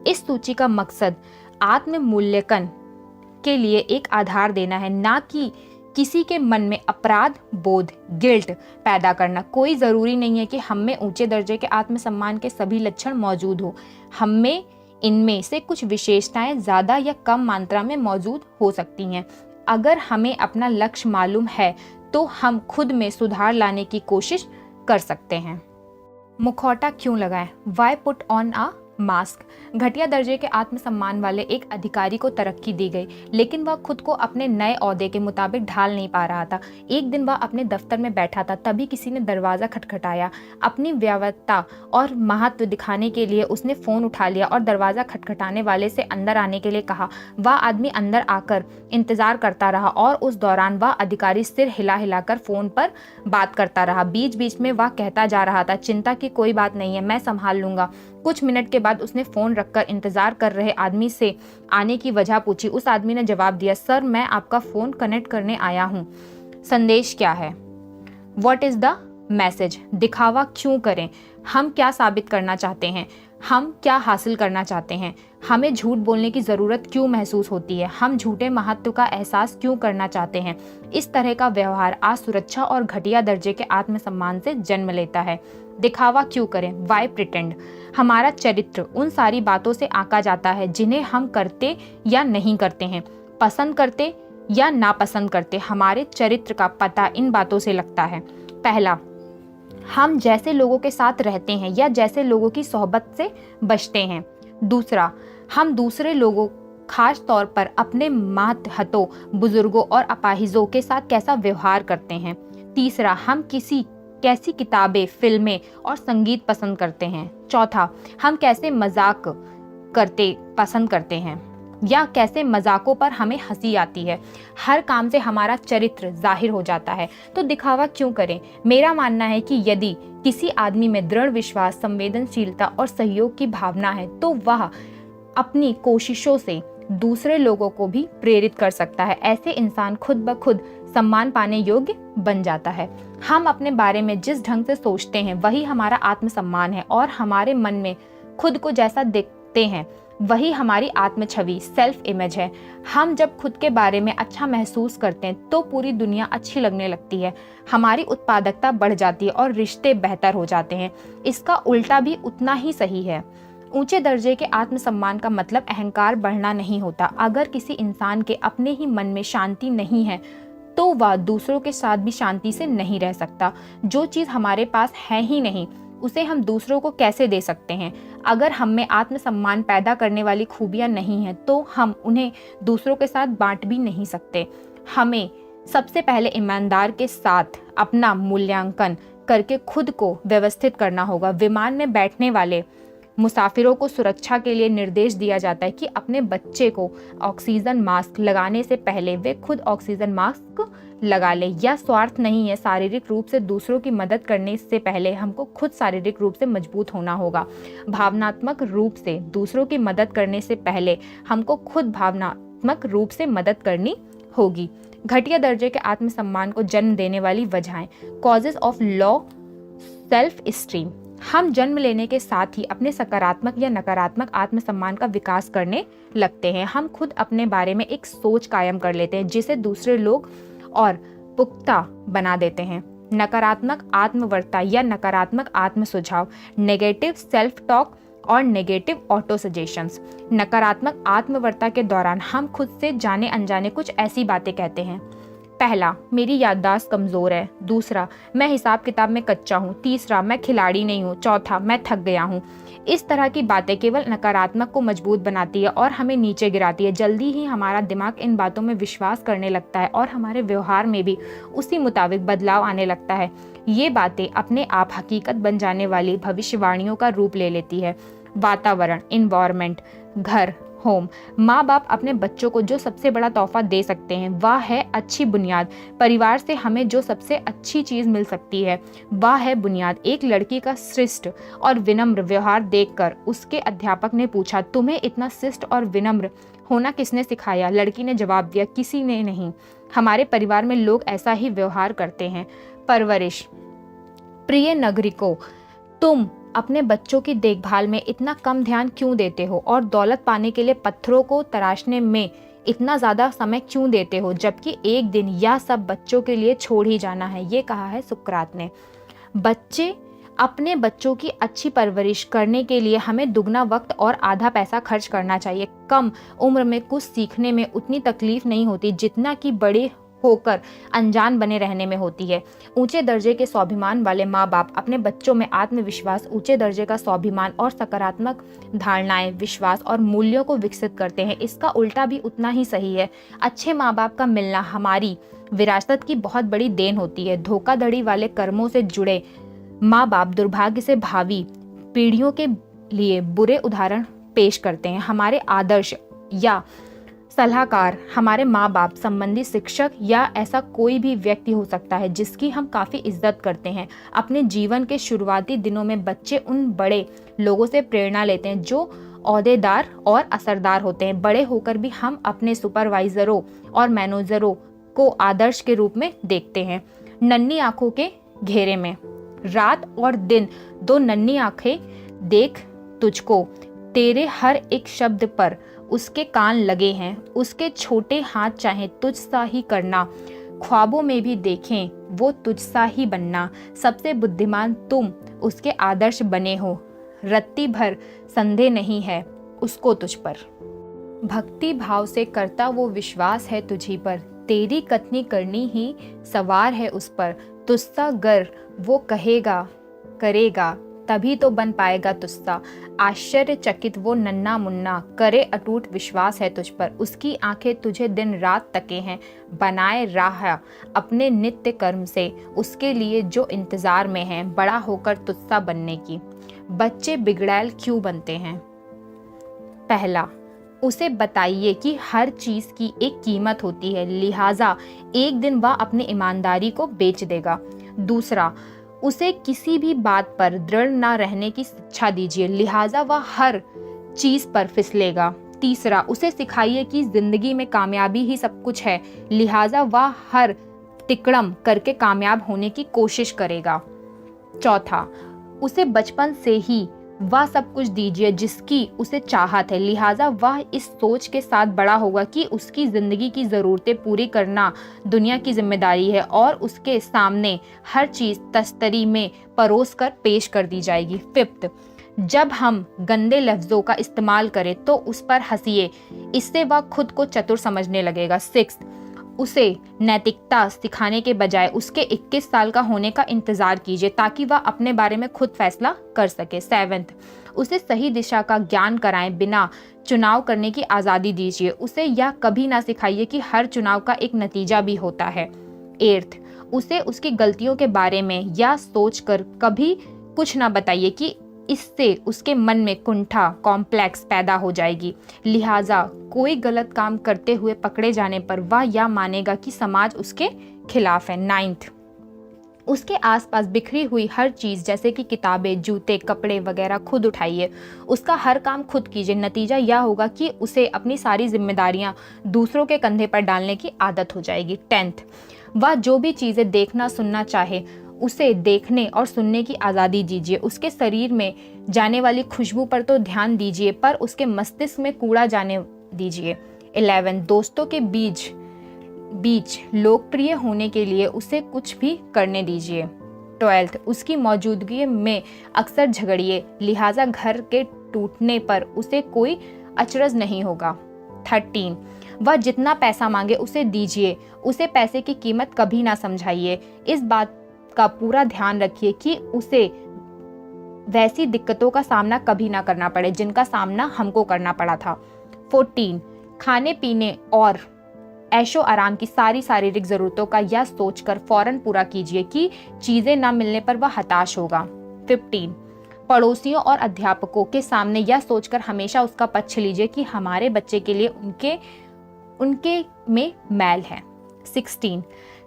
इस सूची का मकसद आत्म मूल्यांकन के लिए एक आधार देना है, ना कि किसी के मन में अपराध बोध गिल्ट पैदा करना। कोई ज़रूरी नहीं है कि हम में ऊंचे दर्जे के आत्मसम्मान के सभी लक्षण मौजूद हो। हम में इनमें से कुछ विशेषताएं ज़्यादा या कम मात्रा में मौजूद हो सकती हैं। अगर हमें अपना लक्ष्य मालूम है तो हम खुद में सुधार लाने की कोशिश कर सकते हैं। मुखौटा क्यों लगाएं? Why put on a mask? घटिया दर्जे के आत्मसम्मान वाले एक अधिकारी को तरक्की दी गई, लेकिन वह खुद को अपने नए ओहदे के मुताबिक ढाल नहीं पा रहा था। एक दिन वह अपने दफ्तर में बैठा था, तभी किसी ने दरवाज़ा खटखटाया। अपनी व्यावत्ता और महत्व दिखाने के लिए उसने फ़ोन उठा लिया और दरवाज़ा खटखटाने वाले से अंदर आने के लिए कहा। वह आदमी अंदर आकर इंतज़ार करता रहा और उस दौरान वह अधिकारी सिर हिला हिलाकर फ़ोन पर बात करता रहा। बीच बीच में वह कहता जा रहा था, चिंता की कोई बात नहीं है, मैं संभाल लूँगा। कुछ मिनट के बाद उसने फ़ोन रखकर इंतज़ार कर रहे आदमी से आने की वजह पूछी। उस आदमी ने जवाब दिया, सर मैं आपका फ़ोन कनेक्ट करने आया हूँ। संदेश क्या है? What is the message? दिखावा क्यों करें? हम क्या साबित करना चाहते हैं? हम क्या हासिल करना चाहते हैं? हमें झूठ बोलने की ज़रूरत क्यों महसूस होती है? हम झूठे महत्व का एहसास क्यों करना चाहते हैं? इस तरह का व्यवहार असुरक्षा और घटिया दर्जे के आत्मसम्मान से जन्म लेता है। दिखावा क्यों करें? Why pretend? हमारा चरित्र उन सारी बातों से आंका जाता है जिन्हें हम करते या नहीं करते हैं, पसंद करते या नापसंद करते। हमारे चरित्र का पता इन बातों से लगता है। पहला, हम जैसे लोगों के साथ रहते हैं या जैसे लोगों की सोहबत से बचते हैं। दूसरा, हम दूसरे लोगों खास तौर पर अपने मातहतों, बुजुर्गों और अपाहिजों के साथ कैसा व्यवहार करते हैं। तीसरा, हम कैसी किताबें, फिल्में और संगीत पसंद करते हैं। चौथा, हम कैसे मजाक पसंद करते हैं या कैसे मजाकों पर हमें हंसी आती है। हर काम से हमारा चरित्र जाहिर हो जाता है। तो दिखावा क्यों करें? मेरा मानना है कि यदि किसी आदमी में दृढ़ विश्वास, संवेदनशीलता और सहयोग की भावना है तो वह अपनी कोशिशों से दूसरे लोगों को भी प्रेरित कर सकता है। ऐसे इंसान खुद ब खुद सम्मान पाने योग्य बन जाता है। हम अपने बारे में जिस ढंग से सोचते हैं वही हमारा आत्मसम्मान है और हमारे मन में खुद को जैसा रखते हैं वही हमारी आत्म छवि सेल्फ इमेज है। हम जब खुद के बारे में अच्छा महसूस करते हैं तो पूरी दुनिया अच्छी लगने लगती है, हमारी उत्पादकता बढ़ जाती है और रिश्ते बेहतर हो जाते हैं। इसका उल्टा भी उतना ही सही है। ऊंचे दर्जे के आत्मसम्मान का मतलब अहंकार बढ़ना नहीं होता। अगर किसी इंसान के अपने ही मन में शांति नहीं है तो वह दूसरों के साथ भी शांति से नहीं रह सकता। जो चीज़ हमारे पास है ही नहीं उसे हम दूसरों को कैसे दे सकते हैं? अगर हम में आत्मसम्मान पैदा करने वाली खूबियां नहीं हैं तो हम उन्हें दूसरों के साथ बांट भी नहीं सकते। हमें सबसे पहले ईमानदार के साथ अपना मूल्यांकन करके खुद को व्यवस्थित करना होगा। विमान में बैठने वाले मुसाफिरों को सुरक्षा के लिए निर्देश दिया जाता है कि अपने बच्चे को ऑक्सीजन मास्क लगाने से पहले वे खुद ऑक्सीजन मास्क लगा ले। यह स्वार्थ नहीं है, शारीरिक रूप से दूसरों की मदद करने से पहले हमको खुद शारीरिक रूप से मजबूत होना होगा। भावनात्मक रूप से दूसरों की मदद करने से पहले हमको खुद भावनात्मक रूप से मदद करनी होगी। घटिया दर्जे के आत्मसम्मान को जन्म देने वाली वजहें, causes of low self esteem. हम जन्म लेने के साथ ही अपने सकारात्मक या नकारात्मक आत्मसम्मान का विकास करने लगते हैं। हम खुद अपने बारे में एक सोच कायम कर लेते हैं जिसे दूसरे लोग और पुख्ता बना देते हैं। नकारात्मक आत्मवर्ता या नकारात्मक आत्म सुझाव, नेगेटिव सेल्फ टॉक और नेगेटिव ऑटो सजेशंस। नकारात्मक आत्मवर्ता के दौरान हम खुद से जाने अनजाने कुछ ऐसी बातें कहते हैं। पहला, मेरी याददाश्त कमज़ोर है। दूसरा, मैं हिसाब किताब में कच्चा हूँ। तीसरा, मैं खिलाड़ी नहीं हूँ। चौथा, मैं थक गया हूँ। इस तरह की बातें केवल नकारात्मक को मजबूत बनाती है और हमें नीचे गिराती है। जल्दी ही हमारा दिमाग इन बातों में विश्वास करने लगता है और हमारे व्यवहार में भी उसी मुताबिक बदलाव आने लगता है। ये बातें अपने आप हकीकत बन जाने वाली भविष्यवाणियों का रूप ले लेती है। वातावरण, इन्वायरमेंट, घर, होम। माँ बाप अपने बच्चों को जो सबसे बड़ा तोहफा दे सकते हैं वह है अच्छी बुनियाद। परिवार से हमें जो सबसे अच्छी चीज़ मिल सकती है वह है बुनियाद। एक लड़की का शिष्ट और विनम्र व्यवहार देखकर उसके अध्यापक ने पूछा, तुम्हें इतना शिष्ट और विनम्र होना किसने सिखाया? लड़की ने जवाब दिया, किसी ने नहीं, हमारे परिवार में लोग ऐसा ही व्यवहार करते हैं। परवरिश। प्रिय नागरिकों, तुम अपने बच्चों की देखभाल में इतना कम ध्यान क्यों देते हो और दौलत पाने के लिए पत्थरों को तराशने में इतना ज़्यादा समय क्यों देते हो, जबकि एक दिन यह सब बच्चों के लिए छोड़ ही जाना है। ये कहा है सुकरात ने। अपने बच्चों की अच्छी परवरिश करने के लिए हमें दुगना वक्त और आधा पैसा खर्च करना चाहिए। कम उम्र में कुछ सीखने में उतनी तकलीफ नहीं होती जितना कि बड़े होकर अनजान बने रहने में होती है। ऊंचे दर्जे के स्वाभिमान वाले माँ बाप अपने बच्चों में आत्मविश्वास, ऊंचे दर्जे का स्वाभिमान और सकारात्मक धारणाएं, विश्वास और मूल्यों को विकसित करते हैं। इसका उल्टा भी उतना ही सही है। अच्छे माँ बाप का मिलना हमारी विरासत की बहुत बड़ी देन होती है। धोखाधड़ी वाले कर्मों से जुड़े माँ बाप दुर्भाग्य से भावी पीढ़ियों के लिए बुरे उदाहरण पेश करते हैं। हमारे आदर्श या सलाहकार हमारे माँ बाप संबंधी शिक्षक या ऐसा कोई भी व्यक्ति हो सकता है जिसकी हम काफ़ी इज्जत करते हैं। अपने जीवन के शुरुआती दिनों में बच्चे उन बड़े लोगों से प्रेरणा लेते हैं जो ओहदेदार और असरदार होते हैं। बड़े होकर भी हम अपने सुपरवाइजरों और मैनेजरों को आदर्श के रूप में देखते हैं। नन्ही आंखों के घेरे में। रात और दिन दो नन्ही आंखें देख तुझको, तेरे हर एक शब्द पर उसके कान लगे हैं। उसके छोटे हाथ चाहे तुझ सा ही करना, ख्वाबों में भी देखें वो तुझ सा ही बनना। सबसे बुद्धिमान तुम उसके आदर्श बने हो। रत्ती भर संदेह नहीं है उसको तुझ पर। भक्ति भाव से करता वो विश्वास है तुझी पर, तेरी कथनी करनी ही सवार है उस पर। तुझसा गर वो कहेगा करेगा, तभी तो बन पाएगा तुझसा। आश्चर्यचकित वो नन्ना मुन्ना, करे अटूट विश्वास है तुझ पर। उसकी आंखें तुझे दिन रात तके हैं, बनाए राह अपने नित्य कर्म से। उसके लिए जो इंतजार में है बड़ा होकर तुझसा बनने की। बच्चे बिगड़ैल क्यों बनते हैं? पहला, उसे बताइए कि हर चीज की एक कीमत होती है, लिहाजा एक दिन वह अपनी ईमानदारी को बेच देगा। दूसरा, उसे किसी भी बात पर दृढ़ न रहने की शिक्षा दीजिए, लिहाजा वह हर चीज पर फिसलेगा। तीसरा, उसे सिखाइए कि जिंदगी में कामयाबी ही सब कुछ है, लिहाजा वह हर तिकड़म करके कामयाब होने की कोशिश करेगा। चौथा, उसे बचपन से ही वह सब कुछ दीजिए जिसकी उसे चाहत है, लिहाजा वह इस सोच के साथ बड़ा होगा कि उसकी ज़िंदगी की ज़रूरतें पूरी करना दुनिया की जिम्मेदारी है और उसके सामने हर चीज़ तस्तरी में परोस कर पेश कर दी जाएगी। 5th, जब हम गंदे लफ्ज़ों का इस्तेमाल करें तो उस पर हंसिए, इससे वह खुद को चतुर समझने लगेगा। 6th, उसे नैतिकता सिखाने के बजाय उसके 21 साल का होने का इंतज़ार कीजिए ताकि वह अपने बारे में खुद फैसला कर सके। 7th, उसे सही दिशा का ज्ञान कराएं, बिना चुनाव करने की आज़ादी दीजिए। उसे यह कभी ना सिखाइए कि हर चुनाव का एक नतीजा भी होता है। 8th, उसे उसकी गलतियों के बारे में यह सोचकर कभी कुछ ना बताइए कि इससे उसके मन में कुंठा कॉम्प्लेक्स पैदा हो जाएगी, लिहाजा कोई गलत काम करते हुए पकड़े जाने पर वह यह मानेगा कि समाज उसके खिलाफ है। 9th, उसके आसपास बिखरी हुई हर चीज़ जैसे कि किताबें, जूते, कपड़े वगैरह खुद उठाइए। उसका हर काम खुद कीजिए। नतीजा यह होगा कि उसे अपनी सारी जिम्मेदारियां दूसरों के कंधे पर डालने की आदत हो जाएगी। 10th, वह जो भी चीज़ें देखना सुनना चाहे उसे देखने और सुनने की आज़ादी दीजिए। उसके शरीर में जाने वाली खुशबू पर तो ध्यान दीजिए पर उसके मस्तिष्क में कूड़ा जाने दीजिए। 11, दोस्तों के बीच लोकप्रिय होने के लिए उसे कुछ भी करने दीजिए। 12, उसकी मौजूदगी में अक्सर झगड़िए, लिहाजा घर के टूटने पर उसे कोई अचरज नहीं होगा। 13, वह जितना पैसा मांगे उसे दीजिए, उसे पैसे की कीमत कभी ना समझाइए। इस बात का पूरा ध्यान रखिए कि उसे वैसी दिक्कतों का सामना कभी ना करना पड़े जिनका सामना हमको करना पड़ा था। 14, खाने पीने और ऐशो आराम की सारी शारीरिक जरूरतों का यह सोचकर फौरन पूरा कीजिए कि चीजें ना मिलने पर वह हताश होगा। 15, पड़ोसियों और अध्यापकों के सामने यह सोचकर हमेशा उसका पक्ष लीजिए कि हमारे बच्चे के लिए उनके में मैल है। 16,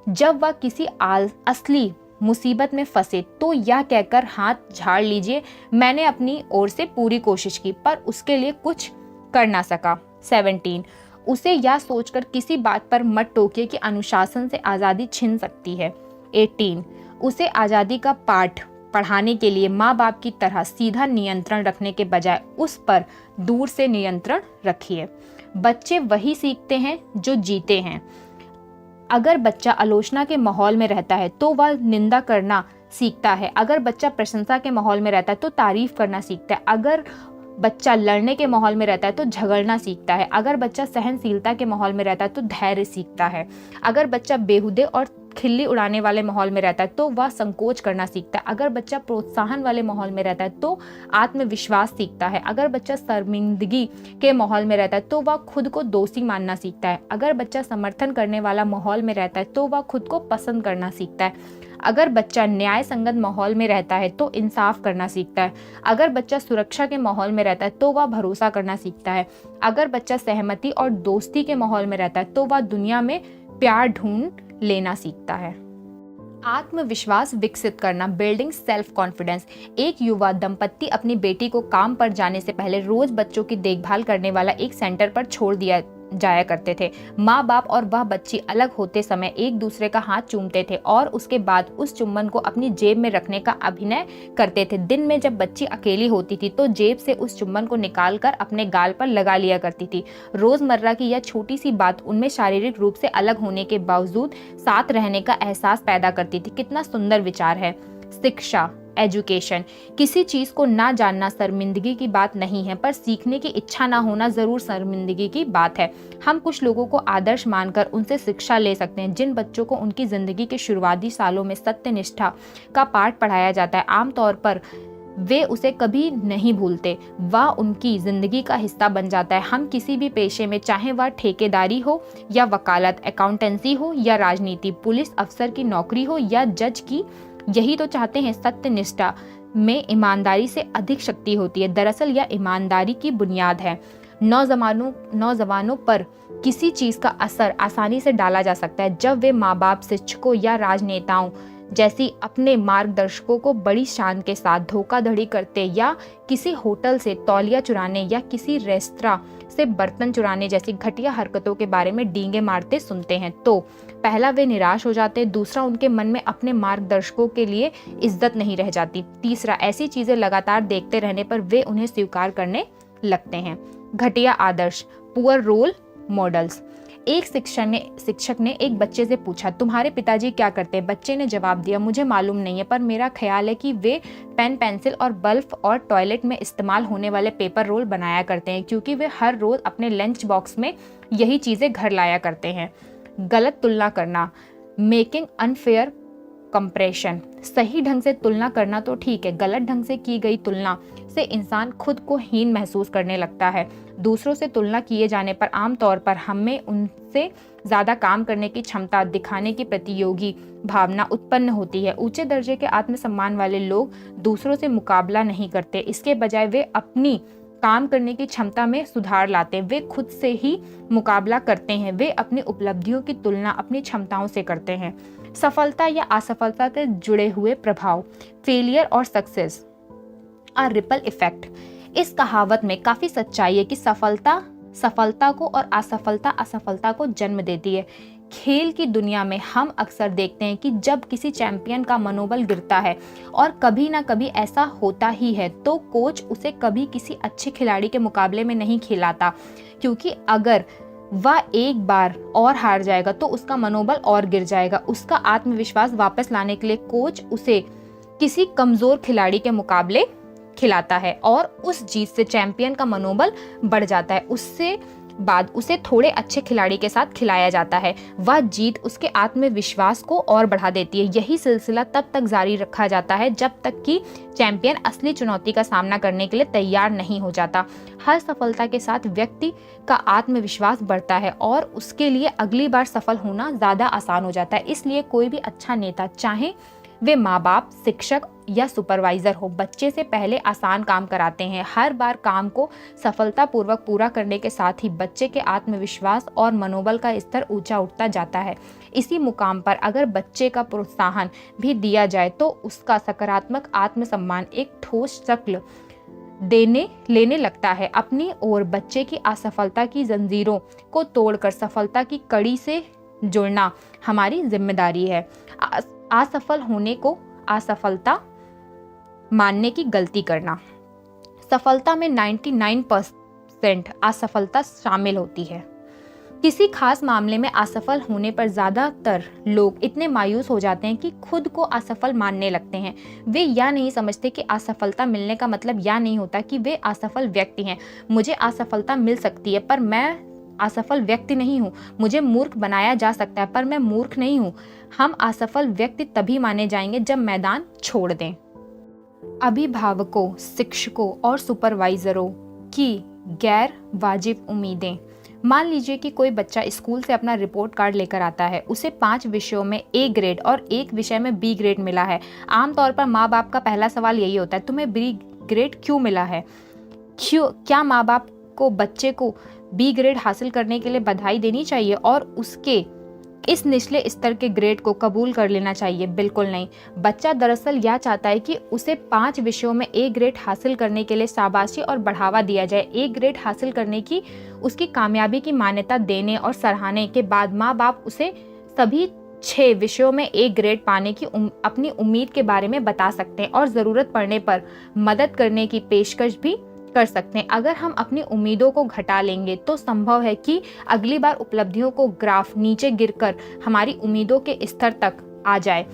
जब वह किसी असली मुसीबत में फंसे तो यह कहकर हाथ झाड़ लीजिए, मैंने अपनी ओर से पूरी कोशिश की पर उसके लिए कुछ कर ना सका। 17, उसे यह सोचकर किसी बात पर मत टोकिए कि अनुशासन से आज़ादी छिन सकती है। 18, उसे आज़ादी का पाठ पढ़ाने के लिए माँ बाप की तरह सीधा नियंत्रण रखने के बजाय उस पर दूर से नियंत्रण रखिए। बच्चे वही सीखते हैं जो जीते हैं। अगर बच्चा आलोचना के माहौल में रहता है तो वह निंदा करना सीखता है। अगर बच्चा प्रशंसा के माहौल में रहता है तो तारीफ करना सीखता है। अगर बच्चा लड़ने के माहौल में रहता है तो झगड़ना सीखता है। अगर बच्चा सहनशीलता के माहौल में रहता है तो धैर्य सीखता है। अगर बच्चा बेहुदे और खिल्ली उड़ाने वाले माहौल में रहता है तो वह संकोच करना सीखता है। अगर बच्चा प्रोत्साहन वाले माहौल में रहता है तो आत्मविश्वास सीखता है। अगर बच्चा शर्मिंदगी के माहौल में रहता है तो वह खुद को दोषी मानना सीखता है। अगर बच्चा समर्थन करने वाला माहौल में रहता है तो वह खुद को पसंद करना सीखता है। अगर बच्चा न्याय संगत माहौल में रहता है तो इंसाफ करना सीखता है। अगर बच्चा सुरक्षा के माहौल में रहता है तो वह भरोसा करना सीखता है। अगर बच्चा सहमति और दोस्ती के माहौल में रहता है तो वह दुनिया में प्यार ढूंढ लेना सीखता है। आत्मविश्वास विकसित करना, बिल्डिंग सेल्फ कॉन्फिडेंस। एक युवा दंपत्ति अपनी बेटी को काम पर जाने से पहले रोज बच्चों की देखभाल करने वाला एक सेंटर पर छोड़ दिया जाया करते थे। माँ बाप और वह बच्ची अलग होते समय एक दूसरे का हाथ चूमते थे और उसके बाद उस चुम्बन को अपनी जेब में रखने का अभिनय करते थे। दिन में जब बच्ची अकेली होती थी तो जेब से उस चुम्बन को निकालकर अपने गाल पर लगा लिया करती थी। रोजमर्रा की यह छोटी सी बात उनमें शारीरिक रूप से अलग होने के बावजूद साथ रहने का एहसास पैदा करती थी। कितना सुंदर विचार है। शिक्षा, एजुकेशन। किसी चीज को ना जानना शर्मिंदगी की बात नहीं है, पर सीखने की इच्छा ना होना जरूर शर्मिंदगी की बात है। हम कुछ लोगों को आदर्श मानकर उनसे शिक्षा ले सकते हैं। जिन बच्चों को उनकी जिंदगी के शुरुआती सालों में सत्यनिष्ठा का पाठ पढ़ाया जाता है, आमतौर पर वे उसे कभी नहीं भूलते। वह उनकी जिंदगी का हिस्सा बन जाता है। हम किसी भी पेशे में, चाहे वह ठेकेदारी हो या वकालत, अकाउंटेंसी हो या राजनीति, पुलिस अफसर की नौकरी हो या जज की, यही तो चाहते हैं। सत्यनिष्ठा में ईमानदारी से अधिक शक्ति होती है। दरअसल यह ईमानदारी की बुनियाद है। नौजवानों पर किसी चीज का असर आसानी से डाला जा सकता है जब वे माँ बाप, शिक्षकों या राजनेताओं जैसी अपने मार्गदर्शकों को बड़ी शान के साथ धोखाधड़ी करते या किसी होटल से तौलिया चुराने या किसी रेस्तरां से बर्तन चुराने जैसी घटिया हरकतों के बारे में डींगे मारते सुनते हैं तो पहला, वे निराश हो जाते हैं। दूसरा, उनके मन में अपने मार्गदर्शकों के लिए इज्जत नहीं रह जाती। तीसरा, ऐसी चीजें लगातार देखते रहने पर वे उन्हें स्वीकार करने लगते हैं। घटिया आदर्श, पुअर रोल मॉडल्स। एक शिक्षक ने एक बच्चे से पूछा, तुम्हारे पिताजी क्या करते हैं? बच्चे ने जवाब दिया, मुझे मालूम नहीं है, पर मेरा ख्याल है कि वे पेन, पेंसिल और बल्ब और टॉयलेट में इस्तेमाल होने वाले पेपर रोल बनाया करते हैं, क्योंकि वे हर रोज अपने लंच बॉक्स में यही चीजें घर लाया करते हैं। गलत तुलना करना, मेकिंग अनफेयर कंपैरिजन। सही ढंग से तुलना करना तो ठीक है, गलत ढंग से की गई तुलना से इंसान खुद को हीन महसूस करने लगता है। दूसरों से तुलना किए जाने पर आमतौर पर हमें उनसे ज़्यादा काम करने की क्षमता दिखाने की प्रतियोगी भावना उत्पन्न होती है। ऊंचे दर्जे के आत्मसम्मान वाले लोग दूसरों से मुकाबला नहीं करते, इसके बजाय वे अपनी काम करने की क्षमता में सुधार लाते हैं। वे खुद से ही मुकाबला करते हैं, वे अपनी उपलब्धियों की तुलना अपनी क्षमताओं से करते हैं। सफलता या असफलता से जुड़े हुए प्रभाव, फेलियर और सक्सेस आ रिपल इफेक्ट। इस कहावत में काफी सच्चाई है कि सफलता को और असफलता को जन्म देती है। खेल की दुनिया में हम अक्सर देखते हैं कि जब किसी चैंपियन का मनोबल गिरता है, और कभी ना कभी ऐसा होता ही है, तो कोच उसे कभी किसी अच्छे खिलाड़ी के मुकाबले में नहीं खिलाता, क्योंकि अगर वह एक बार और हार जाएगा तो उसका मनोबल और गिर जाएगा। उसका आत्मविश्वास वापस लाने के लिए कोच उसे किसी कमजोर खिलाड़ी के मुकाबले खिलाता है और उस जीत से चैंपियन का मनोबल बढ़ जाता है। उससे बाद उसे थोड़े अच्छे खिलाड़ी के साथ खिलाया जाता है। वह जीत उसके आत्मविश्वास को और बढ़ा देती है। यही सिलसिला तब तक जारी रखा जाता है जब तक कि चैंपियन असली चुनौती का सामना करने के लिए तैयार नहीं हो जाता। हर सफलता के साथ व्यक्ति का आत्मविश्वास बढ़ता है और उसके लिए अगली बार सफल होना ज्यादा आसान हो जाता है। इसलिए कोई भी अच्छा नेता, चाहे वे माँ बाप, शिक्षक या सुपरवाइजर हो, बच्चे से पहले आसान काम कराते हैं। हर बार काम को सफलतापूर्वक पूरा करने के साथ ही बच्चे के आत्मविश्वास और मनोबल का स्तर ऊंचा उठता जाता है। इसी मुकाम पर अगर बच्चे का प्रोत्साहन भी दिया जाए तो उसका सकारात्मक आत्मसम्मान एक ठोस शक्ल लेने लगता है। अपनी ओर बच्चे की असफलता की जंजीरों को तोड़कर सफलता की कड़ी से जुड़ना हमारी जिम्मेदारी है। असफल होने को असफलता मानने की गलती करना। सफलता में 99% असफलता शामिल होती है। किसी खास मामले में असफल होने पर ज्यादातर लोग इतने मायूस हो जाते हैं कि खुद को असफल मानने लगते हैं। वे यह नहीं समझते कि असफलता मिलने का मतलब यह नहीं होता कि वे असफल व्यक्ति हैं। मुझे असफलता मिल सकती है पर मैं असफल व्यक्ति नहीं हूँ। मुझे मूर्ख बनाया जा सकता है पर मैं मूर्ख नहीं हूँ। हम असफल व्यक्ति तभी माने जाएंगे जब मैदान छोड़ दें। अभिभावकों, शिक्षकों और सुपरवाइजरों की गैर वाजिब उम्मीदें। मान लीजिए कि कोई बच्चा स्कूल से अपना रिपोर्ट कार्ड लेकर आता है। उसे 5 विषयों में A ग्रेड और 1 विषय में B ग्रेड मिला है। आमतौर पर माँ बाप का पहला सवाल यही होता है, तुम्हें B ग्रेड क्यों मिला है? क्या माँ बाप को बच्चे को B ग्रेड हासिल करने के लिए बधाई देनी चाहिए और उसके इस निचले स्तर के ग्रेड को कबूल कर लेना चाहिए? बिल्कुल नहीं। बच्चा दरअसल यह चाहता है कि उसे 5 विषयों में A ग्रेड हासिल करने के लिए शाबाशी और बढ़ावा दिया जाए। A ग्रेड हासिल करने की उसकी कामयाबी की मान्यता देने और सराहने के बाद माँ बाप उसे सभी 6 विषयों में A ग्रेड पाने की अपनी उम्मीद के बारे में बता सकते हैं और ज़रूरत पड़ने पर मदद करने की पेशकश भी कर सकते हैं। अगर हम अपनी उम्मीदों को घटा लेंगे तो संभव है कि अगली बार उपलब्धियों को ग्राफ नीचे गिरकर हमारी उम्मीदों के स्तर तक आ जाए।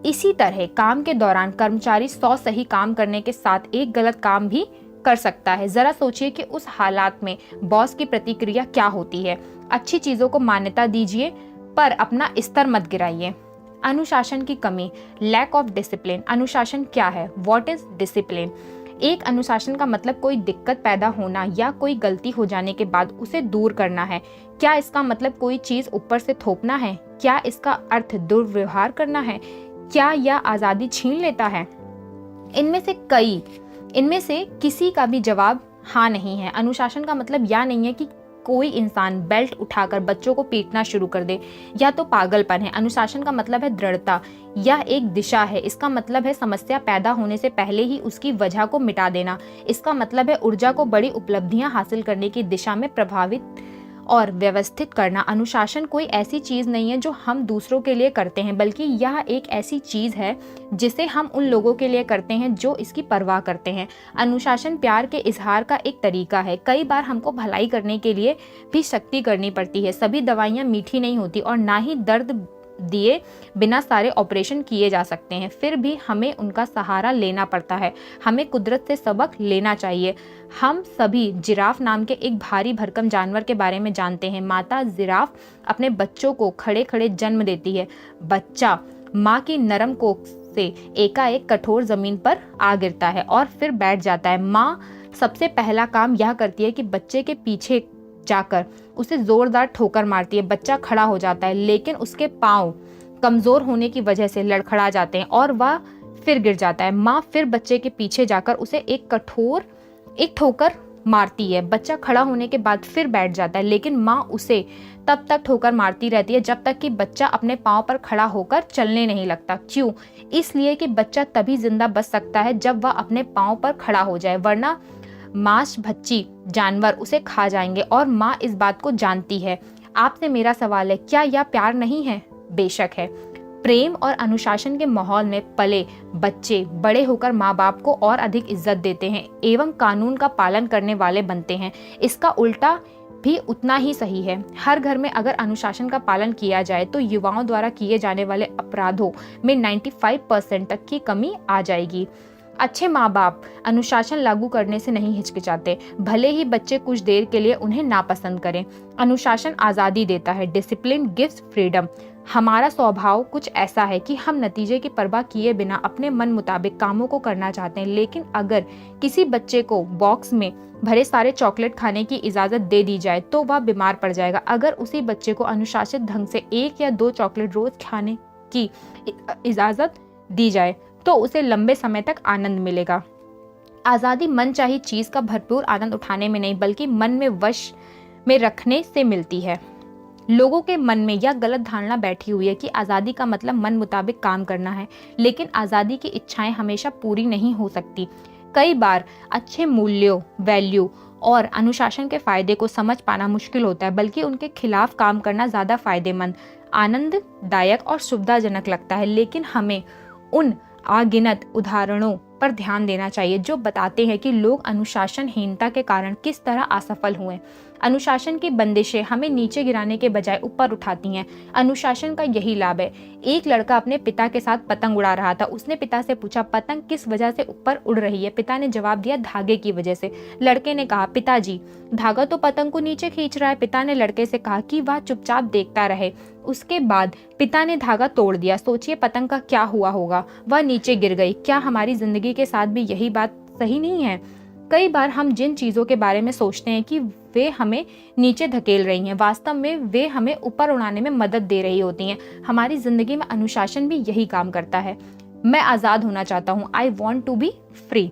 इसी तरह काम के दौरान कर्मचारी 100 सही काम करने के साथ एक गलत काम भी कर सकता है। जरा सोचिए कि उस हालात में बॉस की प्रतिक्रिया क्या होती है। अच्छी चीजों को मान्यता दीजिए पर अपना स्तर मत गिराइए। अनुशासन की कमी, लैक ऑफ डिसिप्लिन। अनुशासन क्या है? What is discipline? एक अनुशासन का मतलब कोई दिक्कत पैदा होना या कोई गलती हो जाने के बाद उसे दूर करना है। क्या इसका मतलब कोई चीज ऊपर से थोपना है? क्या इसका अर्थ दुर्व्यवहार करना है? क्या यह आजादी छीन लेता है? इनमें से किसी का भी जवाब हाँ नहीं है। अनुशासन का मतलब यह नहीं है कि कोई इंसान बेल्ट उठाकर बच्चों को पीटना शुरू कर दे या तो पागलपन है। अनुशासन का मतलब है दृढ़ता, यह एक दिशा है। इसका मतलब है समस्या पैदा होने से पहले ही उसकी वजह को मिटा देना। इसका मतलब है ऊर्जा को बड़ी उपलब्धियां हासिल करने की दिशा में प्रभावित और व्यवस्थित करना। अनुशासन कोई ऐसी चीज नहीं है जो हम दूसरों के लिए करते हैं, बल्कि यह एक ऐसी चीज है जिसे हम उन लोगों के लिए करते हैं जो इसकी परवाह करते हैं। अनुशासन प्यार के इजहार का एक तरीका है। कई बार हमको भलाई करने के लिए भी सख्ती करनी पड़ती है। सभी दवाइयाँ मीठी नहीं होती और ना ही दर्द दिए बिना सारे ऑपरेशन किए जा सकते हैं। फिर भी हमें उनका सहारा लेना पड़ता है। हमें कुदरत से सबक लेना चाहिए। हम सभी जिराफ नाम के एक भारी भरकम जानवर के बारे में जानते हैं। माता जिराफ अपने बच्चों को खड़े खड़े जन्म देती है। बच्चा माँ की नरम कोख से एकाएक कठोर जमीन पर आ गिरता है और फिर बैठ जाता है। माँ सबसे पहला काम यह करती है कि बच्चे के पीछे जाकर उसे जोरदार ठोकर मारती है। बच्चा खड़ा हो जाता है, लेकिन उसके पांव कमजोर होने की वजह से लड़खड़ा जाते हैं और वह फिर गिर जाता है। माँ फिर बच्चे के पीछे जाकर उसे एक ठोकर मारती है। बच्चा खड़ा होने के बाद फिर बैठ जाता है, लेकिन माँ उसे तब तक ठोकर मारती रहती है जब तक कि बच्चा अपने पांव पर खड़ा होकर चलने नहीं लगता। क्यों? इसलिए कि बच्चा तभी जिंदा बच सकता है जब वह अपने पांव पर खड़ा हो जाए, वरना मांस भक्षी जानवर उसे खा जाएंगे और माँ इस बात को जानती है। आपसे मेरा सवाल है, क्या यह प्यार नहीं है? बेशक है। प्रेम और अनुशासन के माहौल में पले बच्चे बड़े होकर माँ बाप को और अधिक इज्जत देते हैं एवं कानून का पालन करने वाले बनते हैं। इसका उल्टा भी उतना ही सही है। हर घर में अगर अनुशासन का पालन किया जाए तो युवाओं द्वारा किए जाने वाले अपराधों में 95% तक की कमी आ जाएगी। अच्छे माँ बाप अनुशासन लागू करने से नहीं हिचकिचाते, भले ही बच्चे कुछ देर के लिए उन्हें नापसंद करें। अनुशासन आज़ादी देता है। Discipline gives freedom. हमारा स्वभाव कुछ ऐसा है कि हम नतीजे की परवाह किए बिना अपने मन मुताबिक कामों को करना चाहते हैं। लेकिन अगर किसी बच्चे को बॉक्स में भरे सारे चॉकलेट खाने की इजाज़त दे दी जाए तो वह बीमार पड़ जाएगा। अगर उसी बच्चे को अनुशासित ढंग से 1 या 2 चॉकलेट रोज खाने की इजाज़त दी जाए तो उसे लंबे समय तक आनंद मिलेगा। आज़ादी मनचाही चीज का भरपूर आनंद उठाने में नहीं, बल्कि मन में वश में रखने से मिलती है। लोगों के मन में यह गलत धारणा बैठी हुई है कि आज़ादी का मतलब मन मुताबिक काम करना है, लेकिन आज़ादी की इच्छाएं हमेशा पूरी नहीं हो सकती। कई बार अच्छे मूल्यों, वैल्यू और अनुशासन के फायदे को समझ पाना मुश्किल होता है, बल्कि उनके खिलाफ काम करना ज़्यादा फायदेमंद, आनंददायक और सुविधाजनक लगता है। लेकिन हमें उन अगिनत उदाहरणों पर ध्यान देना चाहिए जो बताते हैं कि लोग अनुशासनहीनता के कारण किस तरह असफल हुए। अनुशासन की बंदिशें हमें नीचे गिराने के बजाय ऊपर उठाती हैं। अनुशासन का यही लाभ है। एक लड़का अपने पिता के साथ पतंग उड़ा रहा था। उसने पिता से पूछा, पतंग किस वजह से ऊपर उड़ रही है? पिता ने जवाब दिया, धागे की वजह से। लड़के ने कहा, पिताजी, धागा तो पतंग को नीचे खींच रहा है। पिता ने लड़के से कहा कि वह चुपचाप देखता रहे। उसके बाद पिता ने धागा तोड़ दिया। सोचिए पतंग का क्या हुआ होगा, वह नीचे गिर गई। क्या हमारी जिंदगी के साथ भी यही बात सही नहीं है? कई बार हम जिन चीज़ों के बारे में सोचते हैं कि वे हमें नीचे धकेल रही हैं, वास्तव में वे हमें ऊपर उड़ाने में मदद दे रही होती हैं। हमारी जिंदगी में अनुशासन भी यही काम करता है। मैं आज़ाद होना चाहता हूँ, I want to be free.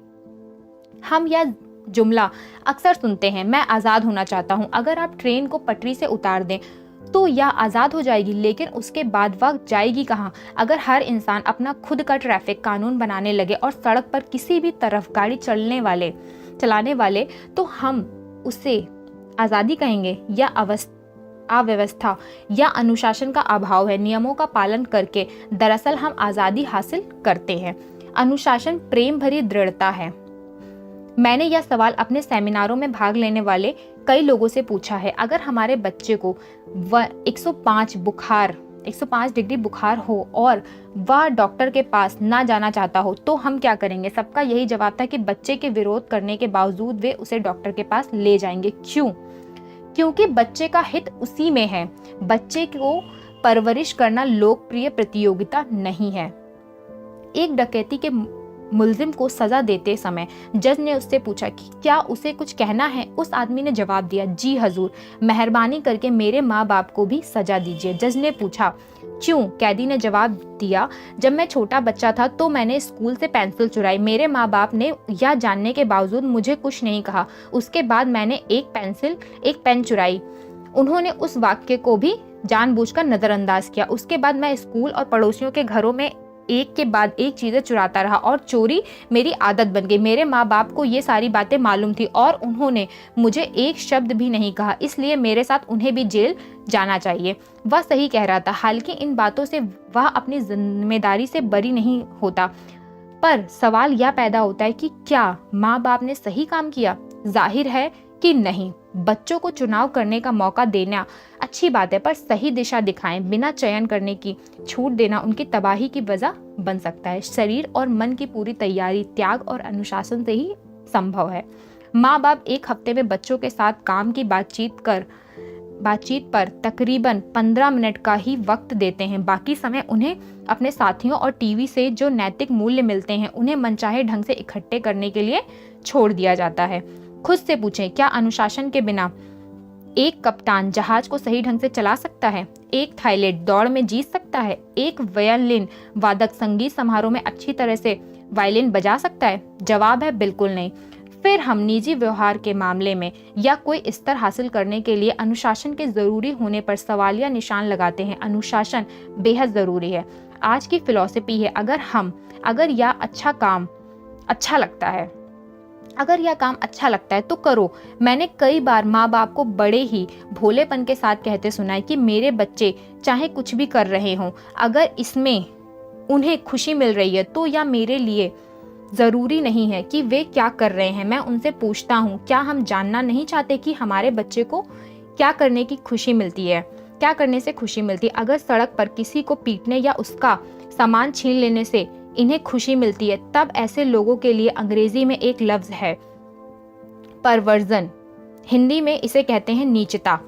हम यह जुमला अक्सर सुनते हैं, मैं आज़ाद होना चाहता हूँ। अगर आप ट्रेन को पटरी से उतार दें तो यह आज़ाद हो जाएगी, लेकिन उसके बाद वह जाएगी कहाँ? अगर हर इंसान अपना खुद का ट्रैफिक कानून बनाने लगे और सड़क पर किसी भी तरफ गाड़ी चलाने वाले तो हम उसे आज़ादी कहेंगे या अव्यवस्था या अनुशासन का अभाव है। नियमों का पालन करके दरअसल हम आज़ादी हासिल करते हैं। अनुशासन प्रेम भरी दृढ़ता है। मैंने यह सवाल अपने सेमिनारों में भाग लेने वाले कई लोगों से पूछा है। अगर हमारे बच्चे को 105 डिग्री बुखार हो और वह डॉक्टर के पास ना जाना चाहता हो तो हम क्या करेंगे? सबका यही जवाब था कि बच्चे के विरोध करने के बावजूद वे उसे डॉक्टर के पास ले जाएंगे। क्यों? क्योंकि बच्चे का हित उसी में है। बच्चे को परवरिश करना लोकप्रिय प्रतियोगिता नहीं है। एक डकैती के मुलजिम को सजा देते समय जज ने उससे पूछा कि क्या उसे कुछ कहना है। उस आदमी ने जवाब दिया, जी हजूर, मेहरबानी करके मेरे माँ बाप को भी सजा दीजिए। जज ने पूछा, क्यों? कैदी ने जवाब दिया, जब मैं छोटा बच्चा था तो मैंने स्कूल से पेंसिल चुराई। मेरे माँ बाप ने यह जानने के बावजूद मुझे कुछ नहीं कहा। उसके बाद मैंने एक पेन चुराई। उन्होंने उस वाक्य को भी जानबूझकर नजरअंदाज किया। उसके बाद मैं स्कूल और पड़ोसियों के घरों में एक के बाद एक चीजें चुराता रहा और चोरी मेरी आदत बन गई। मेरे माँ बाप को ये सारी बातें मालूम थी और उन्होंने मुझे एक शब्द भी नहीं कहा, इसलिए मेरे साथ उन्हें भी जेल जाना चाहिए। वह सही कह रहा था। हालांकि इन बातों से वह अपनी जिम्मेदारी से बरी नहीं होता, पर सवाल यह पैदा होता है कि क्या माँ बाप ने सही काम किया? जाहिर है कि नहीं। बच्चों को चुनाव करने का मौका देना अच्छी बात है, पर सही दिशा दिखाएं। बिना चयन करने की छूट देना उनकी तबाही की वजह बन सकता है। शरीर और मन की पूरी तैयारी त्याग और अनुशासन से ही संभव है। माँ बाप एक हफ्ते में बच्चों के साथ काम की बातचीत पर तकरीबन 15 मिनट का ही वक्त देते हैं। बाकी समय उन्हें अपने साथियों और टीवी से जो नैतिक मूल्य मिलते हैं उन्हें मनचाहे ढंग से इकट्ठे करने के लिए छोड़ दिया जाता है। खुद से पूछें, क्या अनुशासन के बिना एक कप्तान जहाज को सही ढंग से चला सकता है? एक थाईलेट दौड़ में जीत सकता है? एक वायलिन वादक संगीत समारोह में अच्छी तरह से वायलिन बजा सकता है? जवाब है बिल्कुल नहीं। फिर हम निजी व्यवहार के मामले में या कोई स्तर हासिल करने के लिए अनुशासन के जरूरी होने पर सवालिया निशान लगाते हैं। अनुशासन बेहद जरूरी है। आज की फिलॉसफी है, अगर यह काम अच्छा लगता है तो करो। मैंने कई बार माँ बाप को बड़े ही भोलेपन के साथ कहते सुना है कि मेरे बच्चे चाहे कुछ भी कर रहे हों, अगर इसमें उन्हें खुशी मिल रही है तो यह मेरे लिए जरूरी नहीं है कि वे क्या कर रहे हैं। मैं उनसे पूछता हूँ, क्या हम जानना नहीं चाहते कि हमारे बच्चे को क्या करने से खुशी मिलती है? अगर सड़क पर किसी को पीटने या उसका सामान छीन लेने से इन्हें खुशी मिलती है, तब ऐसे लोगों के लिए अंग्रेजी में एक लफ्ज है, परवर्जन। हिंदी में इसे कहते हैं नीचता।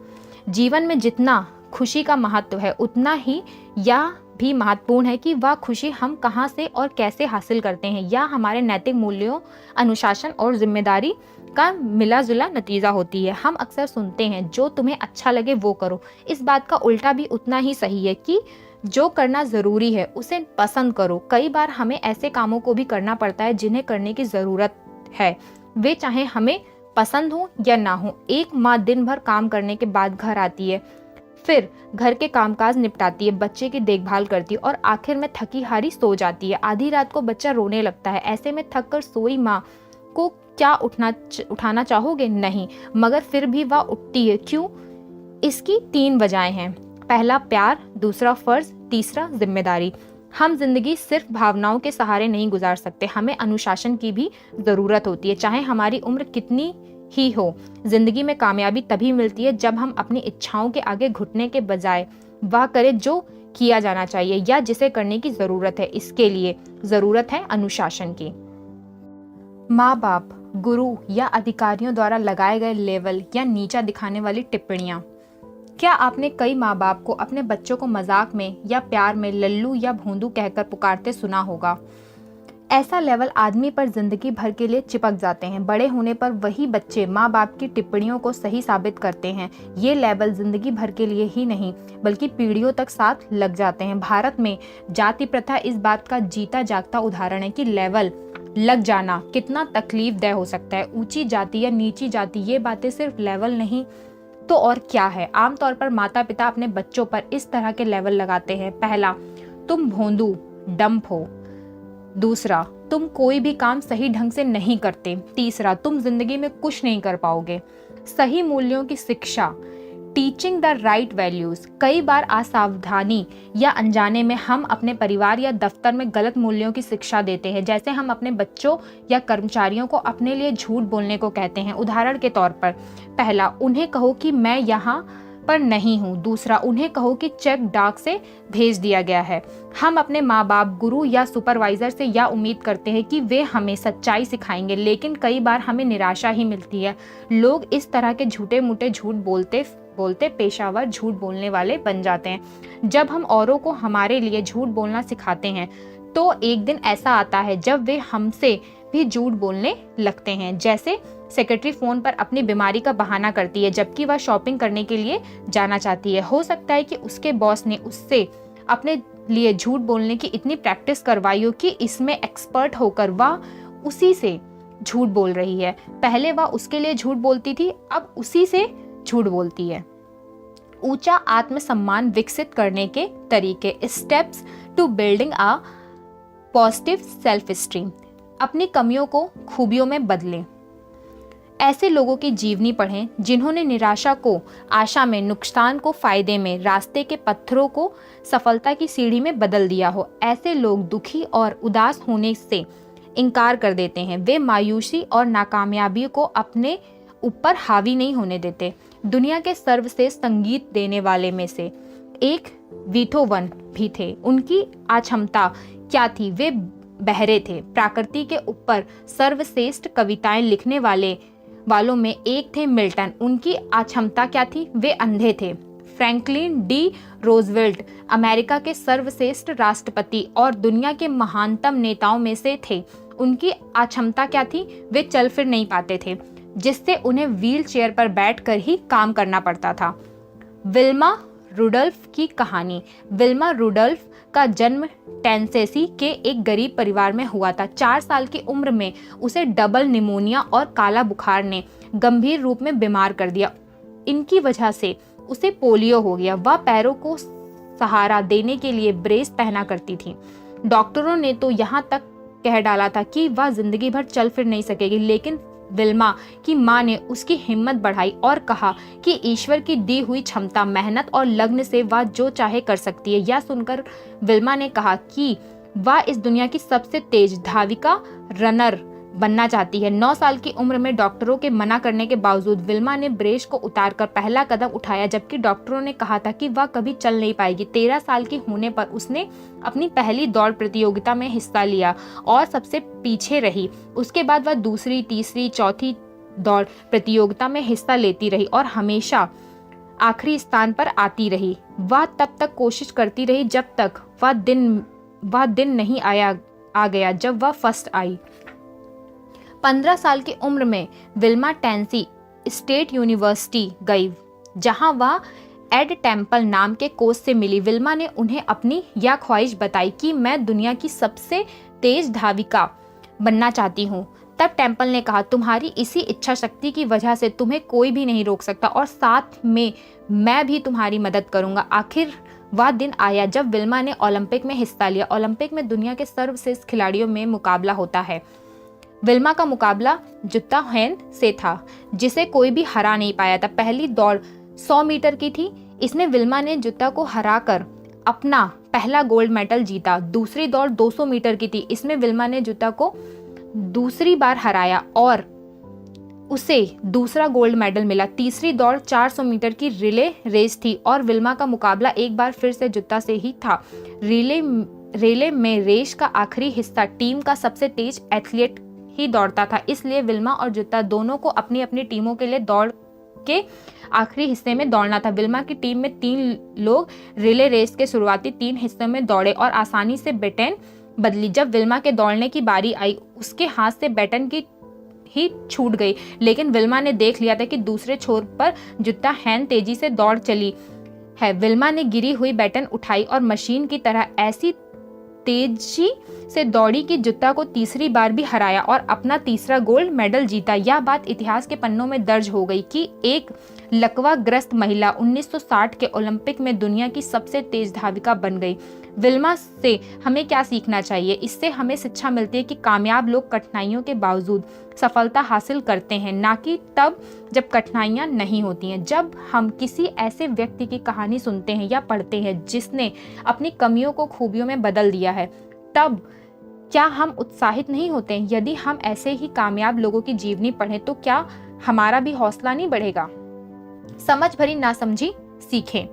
जीवन में जितना खुशी का महत्व है उतना ही यह भी महत्वपूर्ण है कि वह खुशी हम कहाँ से और कैसे हासिल करते हैं। या हमारे नैतिक मूल्यों, अनुशासन और जिम्मेदारी का मिला-जुला नतीजा होती है। हम अक्सर सुनते हैं, जो तुम्हें अच्छा लगे वो करो। इस बात का उल्टा भी उतना ही सही है कि जो करना जरूरी है उसे पसंद करो। कई बार हमें ऐसे कामों को भी करना पड़ता है जिन्हें करने की जरूरत है, वे चाहे हमें पसंद हो या ना हो। एक माँ दिन भर काम करने के बाद घर आती है, फिर घर के कामकाज निपटाती है, बच्चे की देखभाल करती है और आखिर में थकी हारी सो जाती है। आधी रात को बच्चा रोने लगता है। ऐसे में थक कर सोई माँ को क्या उठाना चाहोगे? नहीं, मगर फिर भी वह उठती है। क्यों? इसकी 3 वजहें हैं। पहला प्यार, दूसरा फर्ज, तीसरा जिम्मेदारी। हम जिंदगी सिर्फ भावनाओं के सहारे नहीं गुजार सकते, हमें अनुशासन की भी जरूरत होती है। चाहे हमारी उम्र कितनी ही हो, जिंदगी में कामयाबी तभी मिलती है जब हम अपनी इच्छाओं के आगे घुटने के बजाय वह करें जो किया जाना चाहिए या जिसे करने की जरूरत है। इसके लिए जरूरत है अनुशासन की। माँ बाप, गुरु या अधिकारियों द्वारा लगाए गए लेवल या नीचा दिखाने वाली टिप्पणियां। क्या आपने कई माँ बाप को अपने बच्चों को मजाक में या प्यार में लल्लू या भोंदू कहकर पुकारते सुना होगा? ऐसा लेवल आदमी पर जिंदगी भर के लिए चिपक जाते हैं। बड़े होने पर वही बच्चे माँ बाप की टिप्पणियों को सही साबित करते हैं। ये लेवल जिंदगी भर के लिए ही नहीं बल्कि पीढ़ियों तक साथ लग जाते हैं। भारत में जाति प्रथा इस बात का जीता जागता उदाहरण है कि लेवल लग जाना कितना तकलीफदेह हो सकता है। ऊंची जाति या नीची जाति, ये बातें सिर्फ लेवल नहीं तो और क्या है। आमतौर पर माता पिता अपने बच्चों पर इस तरह के लेवल लगाते हैं। पहला, तुम भोंदू डंप हो। दूसरा, तुम कोई भी काम सही ढंग से नहीं करते। तीसरा, तुम जिंदगी में कुछ नहीं कर पाओगे। सही मूल्यों की शिक्षा, टीचिंग द राइट वैल्यूज। कई बार असावधानी या अनजाने में हम अपने परिवार या दफ्तर में गलत मूल्यों की शिक्षा देते हैं। जैसे हम अपने बच्चों या कर्मचारियों को अपने लिए झूठ बोलने को कहते हैं। उदाहरण के तौर पर, पहला, उन्हें कहो कि मैं यहाँ पर नहीं हूँ। दूसरा, उन्हें कहो कि चेक डाक से भेज दिया गया है। हम अपने माँ बाप, गुरु या सुपरवाइजर से यह उम्मीद करते हैं कि वे हमें सच्चाई सिखाएंगे, लेकिन कई बार हमें निराशा ही मिलती है। लोग इस तरह के झूठे मूठे झूठ बोलते पेशावर झूठ बोलने वाले बन जाते हैं। जब हम औरों को हमारे लिए झूठ बोलना सिखाते हैं तो एक दिन ऐसा आता है जब वे हमसे भी झूठ बोलने लगते हैं। जैसे सेक्रेटरी फोन पर अपनी बीमारी का बहाना करती है जबकि वह शॉपिंग करने के लिए जाना चाहती है। हो सकता है कि उसके बॉस ने उससे अपने लिए झूठ बोलने की इतनी प्रैक्टिस करवाई हो कि इसमें एक्सपर्ट होकर वह उसी से झूठ बोल रही है। पहले वह उसके लिए झूठ बोलती थी, अब उसी से झूठ बोलती है। ऊंचा आत्मसम्मान विकसित करने के तरीके, steps to building a positive self esteem. अपनी कमियों को खूबियों में बदलें। ऐसे लोगों की जीवनी पढ़ें जिन्होंने निराशा को आशा में, नुकसान को फायदे में, रास्ते के पत्थरों को सफलता की सीढ़ी में बदल दिया हो। ऐसे लोग दुखी और उदास होने से इनकार कर देते हैं। वे मायूसी और नाकामयाबी को अपने ऊपर हावी नहीं होने देते। दुनिया के सर्वश्रेष्ठ संगीत देने वाले में से एक बीथोवन भी थे। उनकी अक्षमता क्या थी? वे बहरे थे। प्रकृति के ऊपर सर्वश्रेष्ठ कविताएं लिखने वालों में एक थे मिल्टन। उनकी अक्षमता क्या थी? वे अंधे थे। फ्रैंकलिन डी रोजवेल्ट अमेरिका के सर्वश्रेष्ठ राष्ट्रपति और दुनिया के महानतम नेताओं में से थे। उनकी अक्षमता क्या थी? वे चल फिर नहीं पाते थे, जिससे उन्हें व्हील चेयर पर बैठकर ही काम करना पड़ता था। विल्मा रुडोल्फ की कहानी। विल्मा रुडोल्फ का जन्म टेनेसी के एक गरीब परिवार में हुआ था। 4 साल की उम्र में उसे डबल निमोनिया और काला बुखार ने गंभीर रूप में बीमार कर दिया। इनकी वजह से उसे पोलियो हो गया। वह पैरों को सहारा देने के लिए ब्रेस पहना करती थी। डॉक्टरों ने तो यहाँ तक कह डाला था कि वह जिंदगी भर चल फिर नहीं सकेगी, लेकिन विल्मा की मां ने उसकी हिम्मत बढ़ाई और कहा कि ईश्वर की दी हुई क्षमता, मेहनत और लगन से वह जो चाहे कर सकती है। यह सुनकर विल्मा ने कहा कि वह इस दुनिया की सबसे तेज धाविका रनर बनना चाहती है। 9 साल की उम्र में डॉक्टरों के मना करने के बावजूद विल्मा ने ब्रेस को उतारकर पहला कदम उठाया, जबकि डॉक्टरों ने कहा था कि वह कभी चल नहीं पाएगी। 13 साल की होने पर उसने अपनी पहली दौड़ प्रतियोगिता में हिस्सा लिया और सबसे पीछे रही। उसके बाद वह दूसरी, तीसरी, चौथी दौड़ प्रतियोगिता में हिस्सा लेती रही और हमेशा आखिरी स्थान पर आती रही। वह तब तक कोशिश करती रही जब तक वह दिन नहीं आ गया जब वह फर्स्ट आई। 15 साल की उम्र में विल्मा टेनेसी स्टेट यूनिवर्सिटी गई, जहां वह एड टेम्पल नाम के कोच से मिली। विल्मा ने उन्हें अपनी यह ख्वाहिश बताई कि मैं दुनिया की सबसे तेज धाविका बनना चाहती हूँ। तब टेम्पल ने कहा, तुम्हारी इसी इच्छा शक्ति की वजह से तुम्हें कोई भी नहीं रोक सकता और साथ में मैं भी तुम्हारी मदद करूंगा। आखिर वह दिन आया जब विल्मा ने ओलंपिक में हिस्सा लिया। ओलंपिक में दुनिया के सर्वश्रेष्ठ खिलाड़ियों में मुकाबला होता है। विल्मा का मुकाबला जुत्ता हेन से था, जिसे कोई भी हरा नहीं पाया था। पहली दौड़ 100 मीटर की थी। इसमें विल्मा ने जुत्ता को हराकर अपना पहला गोल्ड मेडल जीता। दूसरी दौड़ 200 मीटर की थी। इसमें विल्मा ने जुत्ता को दूसरी बार हराया और उसे दूसरा गोल्ड मेडल मिला। तीसरी दौड़ 400 मीटर की रिले रेस थी और विल्मा का मुकाबला एक बार फिर से जुत्ता से ही था। रिले में रेस का आखिरी हिस्सा टीम का सबसे तेज एथलीट ही दौड़ता था, इसलिए विल्मा और जुत्ता दोनों को अपनी अपनी टीमों के लिए दौड़ के आखिरी हिस्से में दौड़ना था। विल्मा की टीम में 3 लोग रिले रेस के शुरुआती 3 हिस्सों में दौड़े और आसानी से बैटन बदली। जब विल्मा के दौड़ने की बारी आई, उसके हाथ से बैटन की ही छूट गई, लेकिन विल्मा ने देख लिया था कि दूसरे छोर पर जुत्ता हेन तेजी से दौड़ चली है। विल्मा ने गिरी हुई बैटन उठाई और मशीन की तरह ऐसी तेजी से दौड़ी कि जुत्ता को तीसरी बार भी हराया और अपना तीसरा गोल्ड मेडल जीता। यह बात इतिहास के पन्नों में दर्ज हो गई कि एक लकवाग्रस्त महिला 1960 के ओलंपिक में दुनिया की सबसे तेज धाविका बन गई। विल्मा से हमें क्या सीखना चाहिए? इससे हमें शिक्षा मिलती है कि कामयाब लोग कठिनाइयों के बावजूद सफलता हासिल करते हैं, ना कि तब जब कठिनाइयां नहीं होती हैं। जब हम किसी ऐसे व्यक्ति की कहानी सुनते हैं या पढ़ते हैं जिसने अपनी कमियों को खूबियों में बदल दिया है, तब क्या हम उत्साहित नहीं होते हैं? यदि हम ऐसे ही कामयाब लोगों की जीवनी पढ़ें तो क्या हमारा भी हौसला नहीं बढ़ेगा? समझ भरी नासमझी सीखें।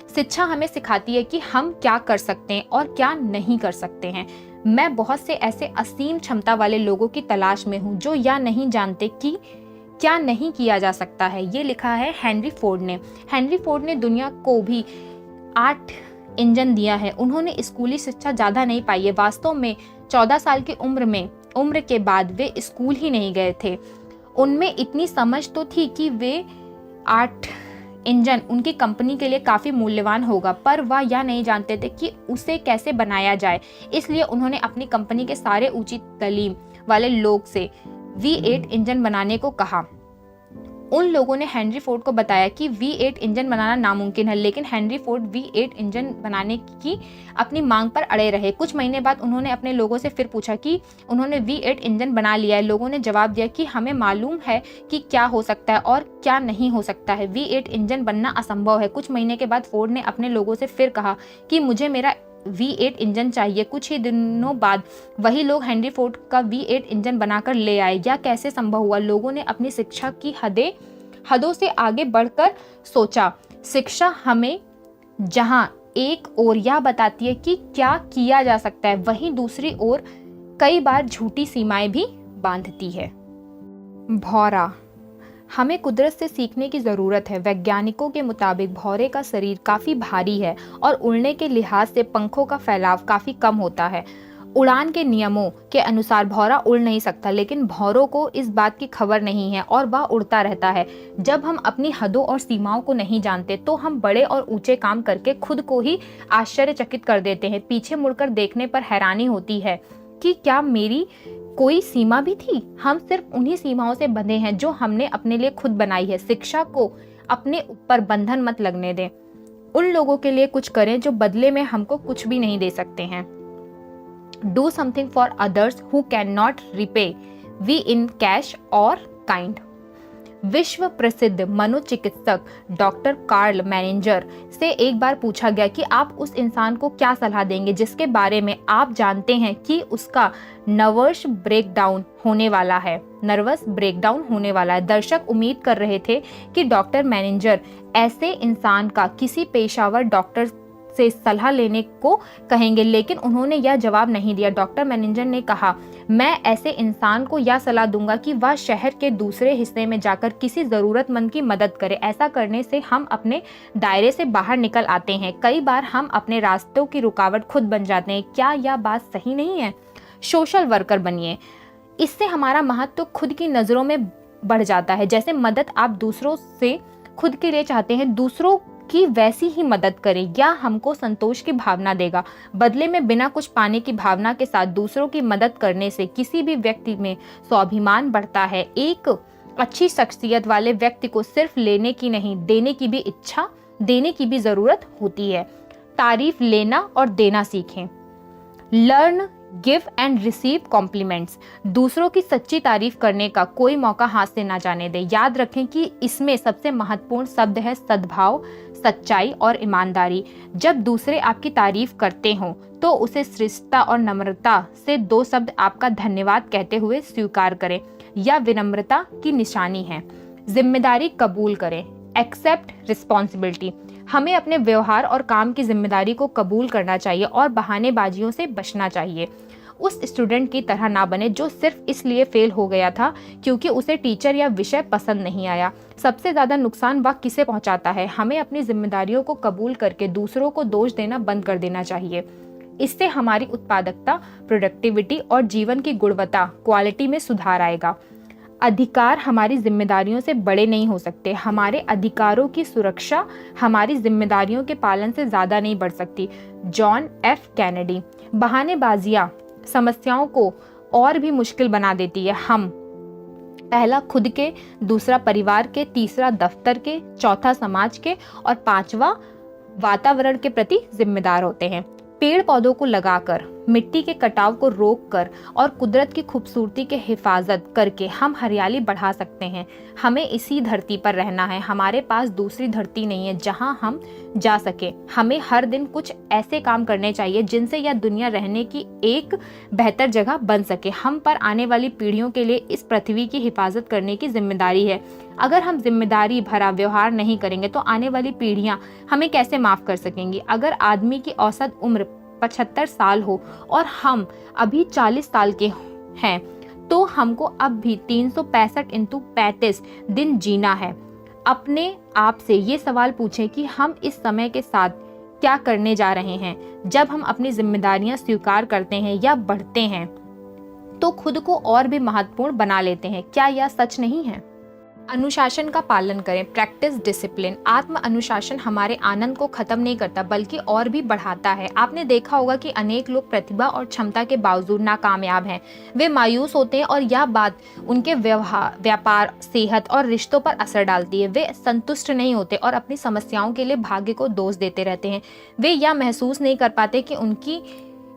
शिक्षा हमें सिखाती है कि हम क्या कर सकते हैं और क्या नहीं कर सकते हैं। मैं बहुत से ऐसे असीम क्षमता वाले लोगों की तलाश में हूँ जो यह नहीं जानते कि क्या नहीं किया जा सकता है। ये लिखा है हेनरी फोर्ड ने। हेनरी फोर्ड ने दुनिया को भी 8 इंजन दिया है। उन्होंने स्कूली शिक्षा ज़्यादा नहीं पाई है। वास्तव में 14 साल की उम्र के बाद वे स्कूल ही नहीं गए थे। उनमें इतनी समझ तो थी कि वे 8 इंजन उनकी कंपनी के लिए काफ़ी मूल्यवान होगा, पर वह यह नहीं जानते थे कि उसे कैसे बनाया जाए। इसलिए उन्होंने अपनी कंपनी के सारे ऊंची तालीम वाले लोग से V8 इंजन बनाने को कहा। उन लोगों ने हेनरी फोर्ड को बताया कि V8 इंजन बनाना नामुमकिन है, लेकिन हेनरी फोर्ड V8 इंजन बनाने की अपनी मांग पर अड़े रहे। कुछ महीने बाद उन्होंने अपने लोगों से फिर पूछा कि उन्होंने V8 इंजन बना लिया है। लोगों ने जवाब दिया कि हमें मालूम है कि क्या हो सकता है और क्या नहीं हो सकता है। V8 इंजन बनना असंभव है। कुछ महीने के बाद फोर्ड ने अपने लोगों से फिर कहा कि मुझे मेरा V8 इंजन चाहिए। कुछ ही दिनों बाद वही लोग हेनरी फोर्ड का V8 इंजन बनाकर ले आए। यह कैसे संभव हुआ? लोगों ने अपनी शिक्षा की हदों से आगे बढ़कर सोचा। शिक्षा हमें जहां एक ओर यह बताती है कि क्या किया जा सकता है, वहीं दूसरी ओर कई बार झूठी सीमाएं भी बांधती है। भौरा, हमें कुदरत से सीखने की ज़रूरत है। वैज्ञानिकों के मुताबिक भौरे का शरीर काफ़ी भारी है और उड़ने के लिहाज से पंखों का फैलाव काफ़ी कम होता है। उड़ान के नियमों के अनुसार भौरा उड़ नहीं सकता, लेकिन भौरों को इस बात की खबर नहीं है और वह उड़ता रहता है। जब हम अपनी हदों और सीमाओं को नहीं जानते तो हम बड़े और ऊंचे काम करके खुद को ही आश्चर्यचकित कर देते हैं। पीछे मुड़कर देखने पर हैरानी होती है कि क्या मेरी कोई सीमा भी थी? हम सिर्फ उन्हीं सीमाओं से बंधे हैं जो हमने अपने लिए खुद बनाई है। शिक्षा को अपने ऊपर बंधन मत लगने दें। उन लोगों के लिए कुछ करें जो बदले में हमको कुछ भी नहीं दे सकते हैं। Do something for others who can not repay we in cash or kind. विश्व प्रसिद्ध मनोचिकित्सक डॉक्टर कार्ल मैनेजर से एक बार पूछा गया कि आप उस इंसान को क्या सलाह देंगे जिसके बारे में आप जानते हैं कि उसका नर्वस ब्रेकडाउन होने वाला है। दर्शक उम्मीद कर रहे थे कि डॉक्टर मैनेजर ऐसे इंसान का किसी पेशावर डॉक्टर से सलाह लेने को कहेंगे, लेकिन उन्होंने यह जवाब नहीं दिया। डॉक्टर मैनेजर ने कहा, मैं ऐसे इंसान को यह सलाह दूंगा कि वह शहर के दूसरे हिस्से में जाकर किसी ज़रूरतमंद की मदद करे। ऐसा करने से हम अपने दायरे से बाहर निकल आते हैं। कई बार हम अपने रास्तों की रुकावट खुद बन जाते हैं। क्या यह बात सही नहीं है? सोशल वर्कर बनिए। इससे हमारा महत्व खुद की नज़रों में बढ़ जाता है। जैसे मदद आप दूसरों से खुद के लिए चाहते हैं, दूसरों की वैसी ही मदद करें। यह हमको संतोष की भावना देगा। बदले में बिना कुछ पाने की भावना के साथ दूसरों की मदद करने से किसी भी व्यक्ति में स्वाभिमान बढ़ता है। एक अच्छी शख्सियत वाले व्यक्ति को सिर्फ लेने की नहीं, देने की भी जरूरत होती है। तारीफ लेना और देना सीखें। Learn give and receive compliments. दूसरों की सच्ची तारीफ करने का कोई मौका हाथ से ना जाने दें। याद रखें कि इसमें सबसे महत्वपूर्ण शब्द है सद्भाव, सच्चाई और ईमानदारी। जब दूसरे आपकी तारीफ करते हो तो उसे श्रेष्ठता और नम्रता से 2 शब्द आपका धन्यवाद कहते हुए स्वीकार करें। यह विनम्रता की निशानी है। जिम्मेदारी कबूल करें। Accept responsibility. हमें अपने व्यवहार और काम की जिम्मेदारी को कबूल करना चाहिए और बहानेबाजियों से बचना चाहिए। उस स्टूडेंट की तरह ना बने जो सिर्फ इसलिए फेल हो गया था क्योंकि उसे टीचर या विषय पसंद नहीं आया। सबसे ज़्यादा नुकसान वह किसे पहुंचाता है? हमें अपनी जिम्मेदारियों को कबूल करके दूसरों को दोष देना बंद कर देना चाहिए। इससे हमारी उत्पादकता, प्रोडक्टिविटी और जीवन की गुणवत्ता, क्वालिटी में सुधार आएगा। अधिकार हमारी जिम्मेदारियों से बड़े नहीं हो सकते। हमारे अधिकारों की सुरक्षा हमारी जिम्मेदारियों के पालन से ज़्यादा नहीं बढ़ सकती। John F Kennedy. बहानेबाजियाँ समस्याओं को और भी मुश्किल बना देती है। हम पहला खुद के, दूसरा परिवार के, तीसरा दफ्तर के, चौथा समाज के और 5वां वातावरण के प्रति जिम्मेदार होते हैं। पेड़ पौधों को लगाकर, मिट्टी के कटाव को रोककर और कुदरत की खूबसूरती के हिफाजत करके हम हरियाली बढ़ा सकते हैं। हमें इसी धरती पर रहना है। हमारे पास दूसरी धरती नहीं है जहां हम जा सके। हमें हर दिन कुछ ऐसे काम करने चाहिए जिनसे यह दुनिया रहने की एक बेहतर जगह बन सके। हम पर आने वाली पीढ़ियों के लिए इस पृथ्वी की हिफाजत करने की जिम्मेदारी है। अगर हम जिम्मेदारी भरा व्यवहार नहीं करेंगे तो आने वाली पीढ़ियां हमें कैसे माफ कर सकेंगी? अगर आदमी की औसत उम्र 75 साल हो और हम अभी 40 साल के हैं तो हमको अब भी 365 × 35 दिन जीना है। अपने आप से ये सवाल पूछें कि हम इस समय के साथ क्या करने जा रहे हैं। जब हम अपनी जिम्मेदारियां स्वीकार करते हैं या बढ़ते हैं तो खुद को और भी महत्वपूर्ण बना लेते हैं। क्या यह सच नहीं है? अनुशासन का पालन करें, प्रैक्टिस डिसिप्लिन। आत्म अनुशासन हमारे आनंद को खत्म नहीं करता बल्कि और भी बढ़ाता है। आपने देखा होगा कि अनेक लोग प्रतिभा और क्षमता के बावजूद नाकामयाब हैं। वे मायूस होते हैं और यह बात उनके व्यापार, सेहत और रिश्तों पर असर डालती है। वे संतुष्ट नहीं होते और अपनी समस्याओं के लिए भाग्य को दोष देते रहते हैं। वे यह महसूस नहीं कर पाते कि उनकी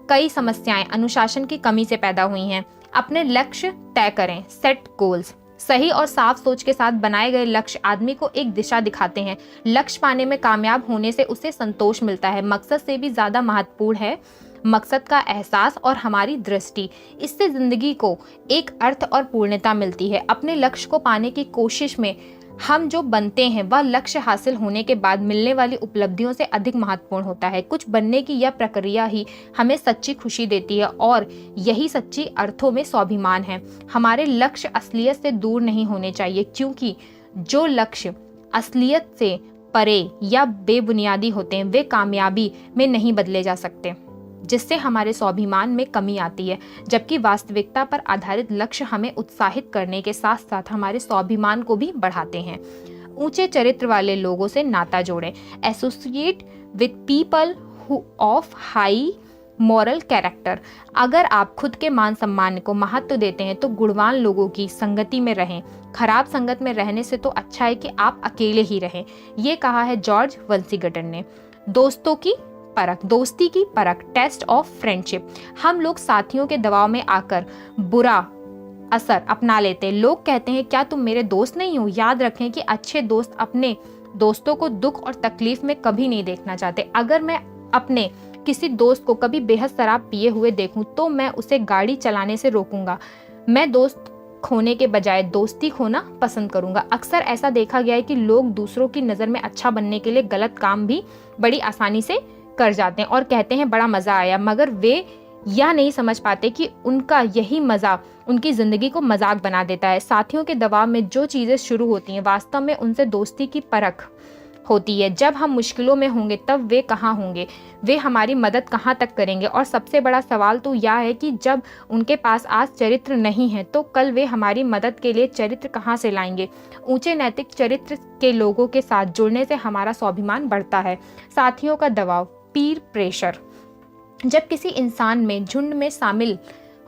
कई समस्याएं अनुशासन की कमी से पैदा हुई हैं। अपने लक्ष्य तय करें, सेट गोल्स। सही और साफ सोच के साथ बनाए गए लक्ष्य आदमी को एक दिशा दिखाते हैं। लक्ष्य पाने में कामयाब होने से उसे संतोष मिलता है। मकसद से भी ज्यादा महत्वपूर्ण है मकसद का एहसास और हमारी दृष्टि। इससे जिंदगी को एक अर्थ और पूर्णता मिलती है। अपने लक्ष्य को पाने की कोशिश में हम जो बनते हैं वह लक्ष्य हासिल होने के बाद मिलने वाली उपलब्धियों से अधिक महत्वपूर्ण होता है। कुछ बनने की यह प्रक्रिया ही हमें सच्ची खुशी देती है और यही सच्ची अर्थों में स्वाभिमान है। हमारे लक्ष्य असलियत से दूर नहीं होने चाहिए, क्योंकि जो लक्ष्य असलियत से परे या बेबुनियादी होते हैं वे कामयाबी में नहीं बदले जा सकते, जिससे हमारे स्वाभिमान में कमी आती है। जबकि वास्तविकता पर आधारित लक्ष्य हमें उत्साहित करने के साथ साथ हमारे स्वाभिमान को भी बढ़ाते हैं। ऊंचे चरित्र वाले लोगों से नाता जोड़ें, associate with people who of high moral character. अगर आप खुद के मान सम्मान को महत्व देते हैं तो गुणवान लोगों की संगति में रहें। खराब संगत में रहने से तो अच्छा है कि आप अकेले ही रहें। ये कहा है जॉर्ज वंशीगटन ने। दोस्ती की परख, टेस्ट ऑफ फ्रेंडशिप। हम लोग साथियों के दबाव में आकर बुरा असर अपना लेते हैं। लोग कहते हैं क्या तुम मेरे दोस्त नहीं हो? याद रखें कि अच्छे दोस्त अपने दोस्तों को दुख और तकलीफ में कभी नहीं देखना चाहते। अगर मैं अपने किसी दोस्त को कभी बेहद शराब पिए हुए देखूं तो मैं उसे गाड़ी चलाने से रोकूंगा। मैं दोस्त खोने के बजाय दोस्ती खोना पसंद करूंगा। अक्सर ऐसा देखा गया है कि लोग दूसरों की नज़र में अच्छा बनने के लिए गलत काम भी बड़ी आसानी से कर जाते हैं और कहते हैं बड़ा मजा आया, मगर वे यह नहीं समझ पाते कि उनका यही मजा उनकी जिंदगी को मजाक बना देता है। साथियों के दबाव में जो चीजें शुरू होती हैं वास्तव में उनसे दोस्ती की परख होती है। जब हम मुश्किलों में होंगे तब वे कहाँ होंगे, वे हमारी मदद कहाँ तक करेंगे। और सबसे बड़ा सवाल तो यह है कि जब उनके पास आज चरित्र नहीं है तो कल वे हमारी मदद के लिए चरित्र कहाँ से लाएंगे। ऊंचे नैतिक चरित्र के लोगों के साथ जुड़ने से हमारा स्वाभिमान बढ़ता है। साथियों का दबाव, पीर प्रेशर। जब किसी इंसान में झुंड में शामिल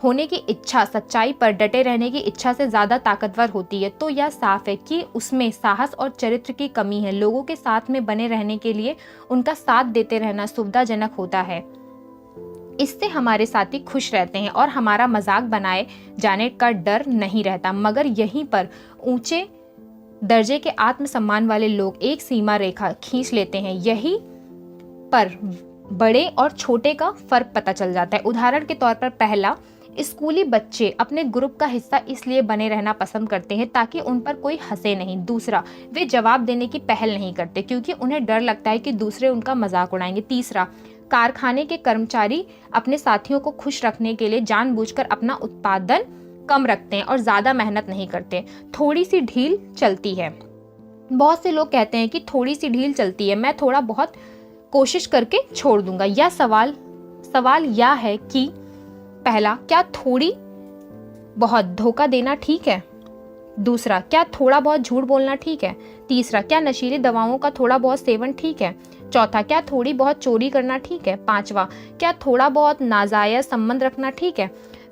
होने की इच्छा सच्चाई पर डटे रहने की इच्छा से ज्यादा ताकतवर होती है तो यह साफ है कि उसमें साहस और चरित्र की कमी है। लोगों के साथ में बने रहने के लिए उनका साथ देते रहना सुविधाजनक होता है। इससे हमारे साथी खुश रहते हैं और हमारा मजाक बनाए जाने का डर नहीं रहता। मगर यहीं पर ऊंचे दर्जे के आत्मसम्मान वाले लोग एक सीमा रेखा खींच लेते हैं। यही पर बड़े और छोटे का फर्क पता चल जाता है। उदाहरण के तौर पर पहला, स्कूली बच्चे अपने ग्रुप का हिस्सा इसलिए बने रहना पसंद करते हैं ताकि उन पर कोई हंसे नहीं। दूसरा, वे जवाब देने की पहल नहीं करते क्योंकि उन्हें डर लगता है कि दूसरे उनका मजाक उड़ाएंगे। तीसरा, कारखाने के कर्मचारी अपने साथियों को खुश रखने के लिए जानबूझकर अपना उत्पादन कम रखते हैं और ज्यादा मेहनत नहीं करते। थोड़ी सी ढील चलती है। बहुत से लोग कहते हैं कि थोड़ी सी ढील चलती है, मैं थोड़ा बहुत कोशिश करके छोड़ दूंगा। यह सवाल यह है कि पहला, क्या थोड़ी बहुत धोखा देना ठीक है? दूसरा, क्या थोड़ा बहुत झूठ बोलना ठीक है? तीसरा, क्या नशीली दवाओं का थोड़ा बहुत सेवन ठीक है? चौथा, क्या थोड़ी बहुत चोरी करना ठीक है? पांचवा, क्या थोड़ा बहुत नाजायज संबंध रखना ठीक है?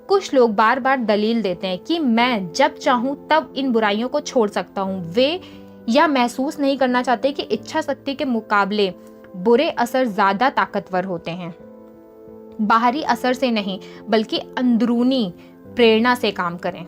कुछ लोग बार बार दलील देते हैं कि मैं जब चाहूं तब इन बुराइयों को छोड़ सकता हूं। वे यह महसूस नहीं करना चाहते कि इच्छा शक्ति के मुकाबले बुरे असर ज्यादा ताकतवर होते हैं। बाहरी असर से नहीं बल्कि अंदरूनी प्रेरणा से काम करें।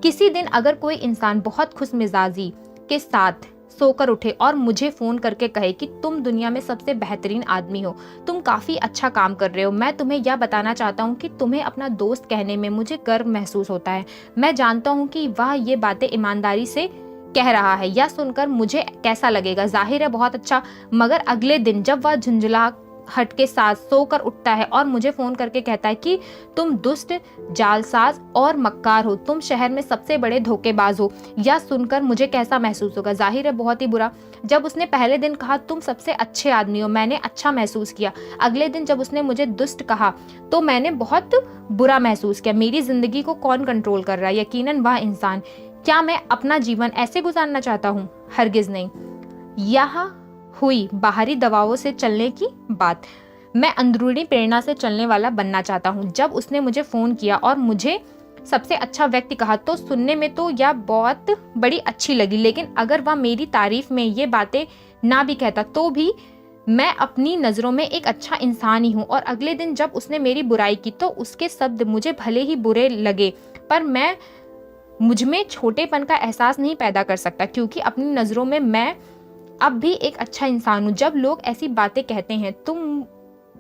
किसी दिन अगर कोई इंसान बहुत खुशमिजाजी के साथ सोकर उठे और मुझे फोन करके कहे कि तुम दुनिया में सबसे बेहतरीन आदमी हो, तुम काफी अच्छा काम कर रहे हो, मैं तुम्हें यह बताना चाहता हूँ कि तुम्हें अपना दोस्त कहने में मुझे गर्व महसूस होता है। मैं जानता हूँ कि वह ये बातें ईमानदारी से कह रहा है। यह सुनकर मुझे कैसा लगेगा? जाहिर है बहुत अच्छा। मगर अगले दिन जब वह झुंझलाहट के साथ सोकर उठता है और मुझे फोन करके कहता है कि तुम दुष्ट, जालसाज और मक्कार हो, तुम शहर में सबसे बड़े धोखेबाज हो, यह सुनकर मुझे कैसा महसूस होगा? जाहिर है बहुत ही बुरा। जब उसने पहले दिन कहा तुम सबसे अच्छे आदमी हो, मैंने अच्छा महसूस किया। अगले दिन जब उसने मुझे दुष्ट कहा तो मैंने बहुत बुरा महसूस किया। मेरी जिंदगी को कौन कंट्रोल कर रहा है? यकीनन वह इंसान। क्या मैं अपना जीवन ऐसे गुजारना चाहता हूँ? हरगिज नहीं। यह हुई बाहरी दबावों से चलने की बात। मैं अंदरूनी प्रेरणा से चलने वाला बनना चाहता हूँ। जब उसने मुझे फ़ोन किया और मुझे सबसे अच्छा व्यक्ति कहा तो सुनने में तो यह बहुत बड़ी अच्छी लगी, लेकिन अगर वह मेरी तारीफ में ये बातें ना भी कहता तो भी मैं अपनी नज़रों में एक अच्छा इंसान ही हूँ। और अगले दिन जब उसने मेरी बुराई की तो उसके शब्द मुझे भले ही बुरे लगे, पर मैं मुझ में छोटेपन का एहसास नहीं पैदा कर सकता, क्योंकि अपनी नज़रों में मैं अब भी एक अच्छा इंसान हूँ। जब लोग ऐसी बातें कहते हैं तुम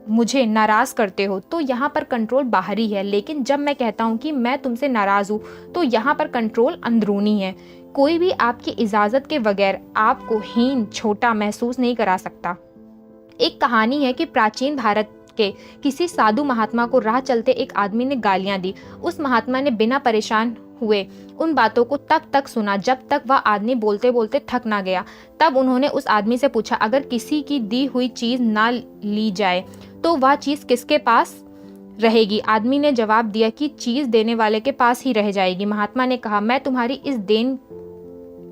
मुझे नाराज़ करते हो तो यहाँ पर कंट्रोल बाहरी है, लेकिन जब मैं कहता हूँ कि मैं तुमसे नाराज़ हूँ तो यहाँ पर कंट्रोल अंदरूनी है। कोई भी आपकी इजाज़त के बगैर आपको हीन छोटा महसूस नहीं करा सकता। एक कहानी है कि प्राचीन भारत के किसी साधु महात्मा को राह चलते एक आदमी ने गालियां दी। उस महात्मा ने बिना परेशान हुए उन बातों को तब तक सुना जब तक वह आदमी बोलते बोलते थक ना गया। तब उन्होंने उस आदमी से पूछा, अगर किसी की दी हुई चीज ना ली जाए तो वह चीज किसके पास रहेगी? आदमी ने जवाब दिया कि चीज देने वाले के पास ही रह जाएगी। महात्मा ने कहा, मैं तुम्हारी इस देन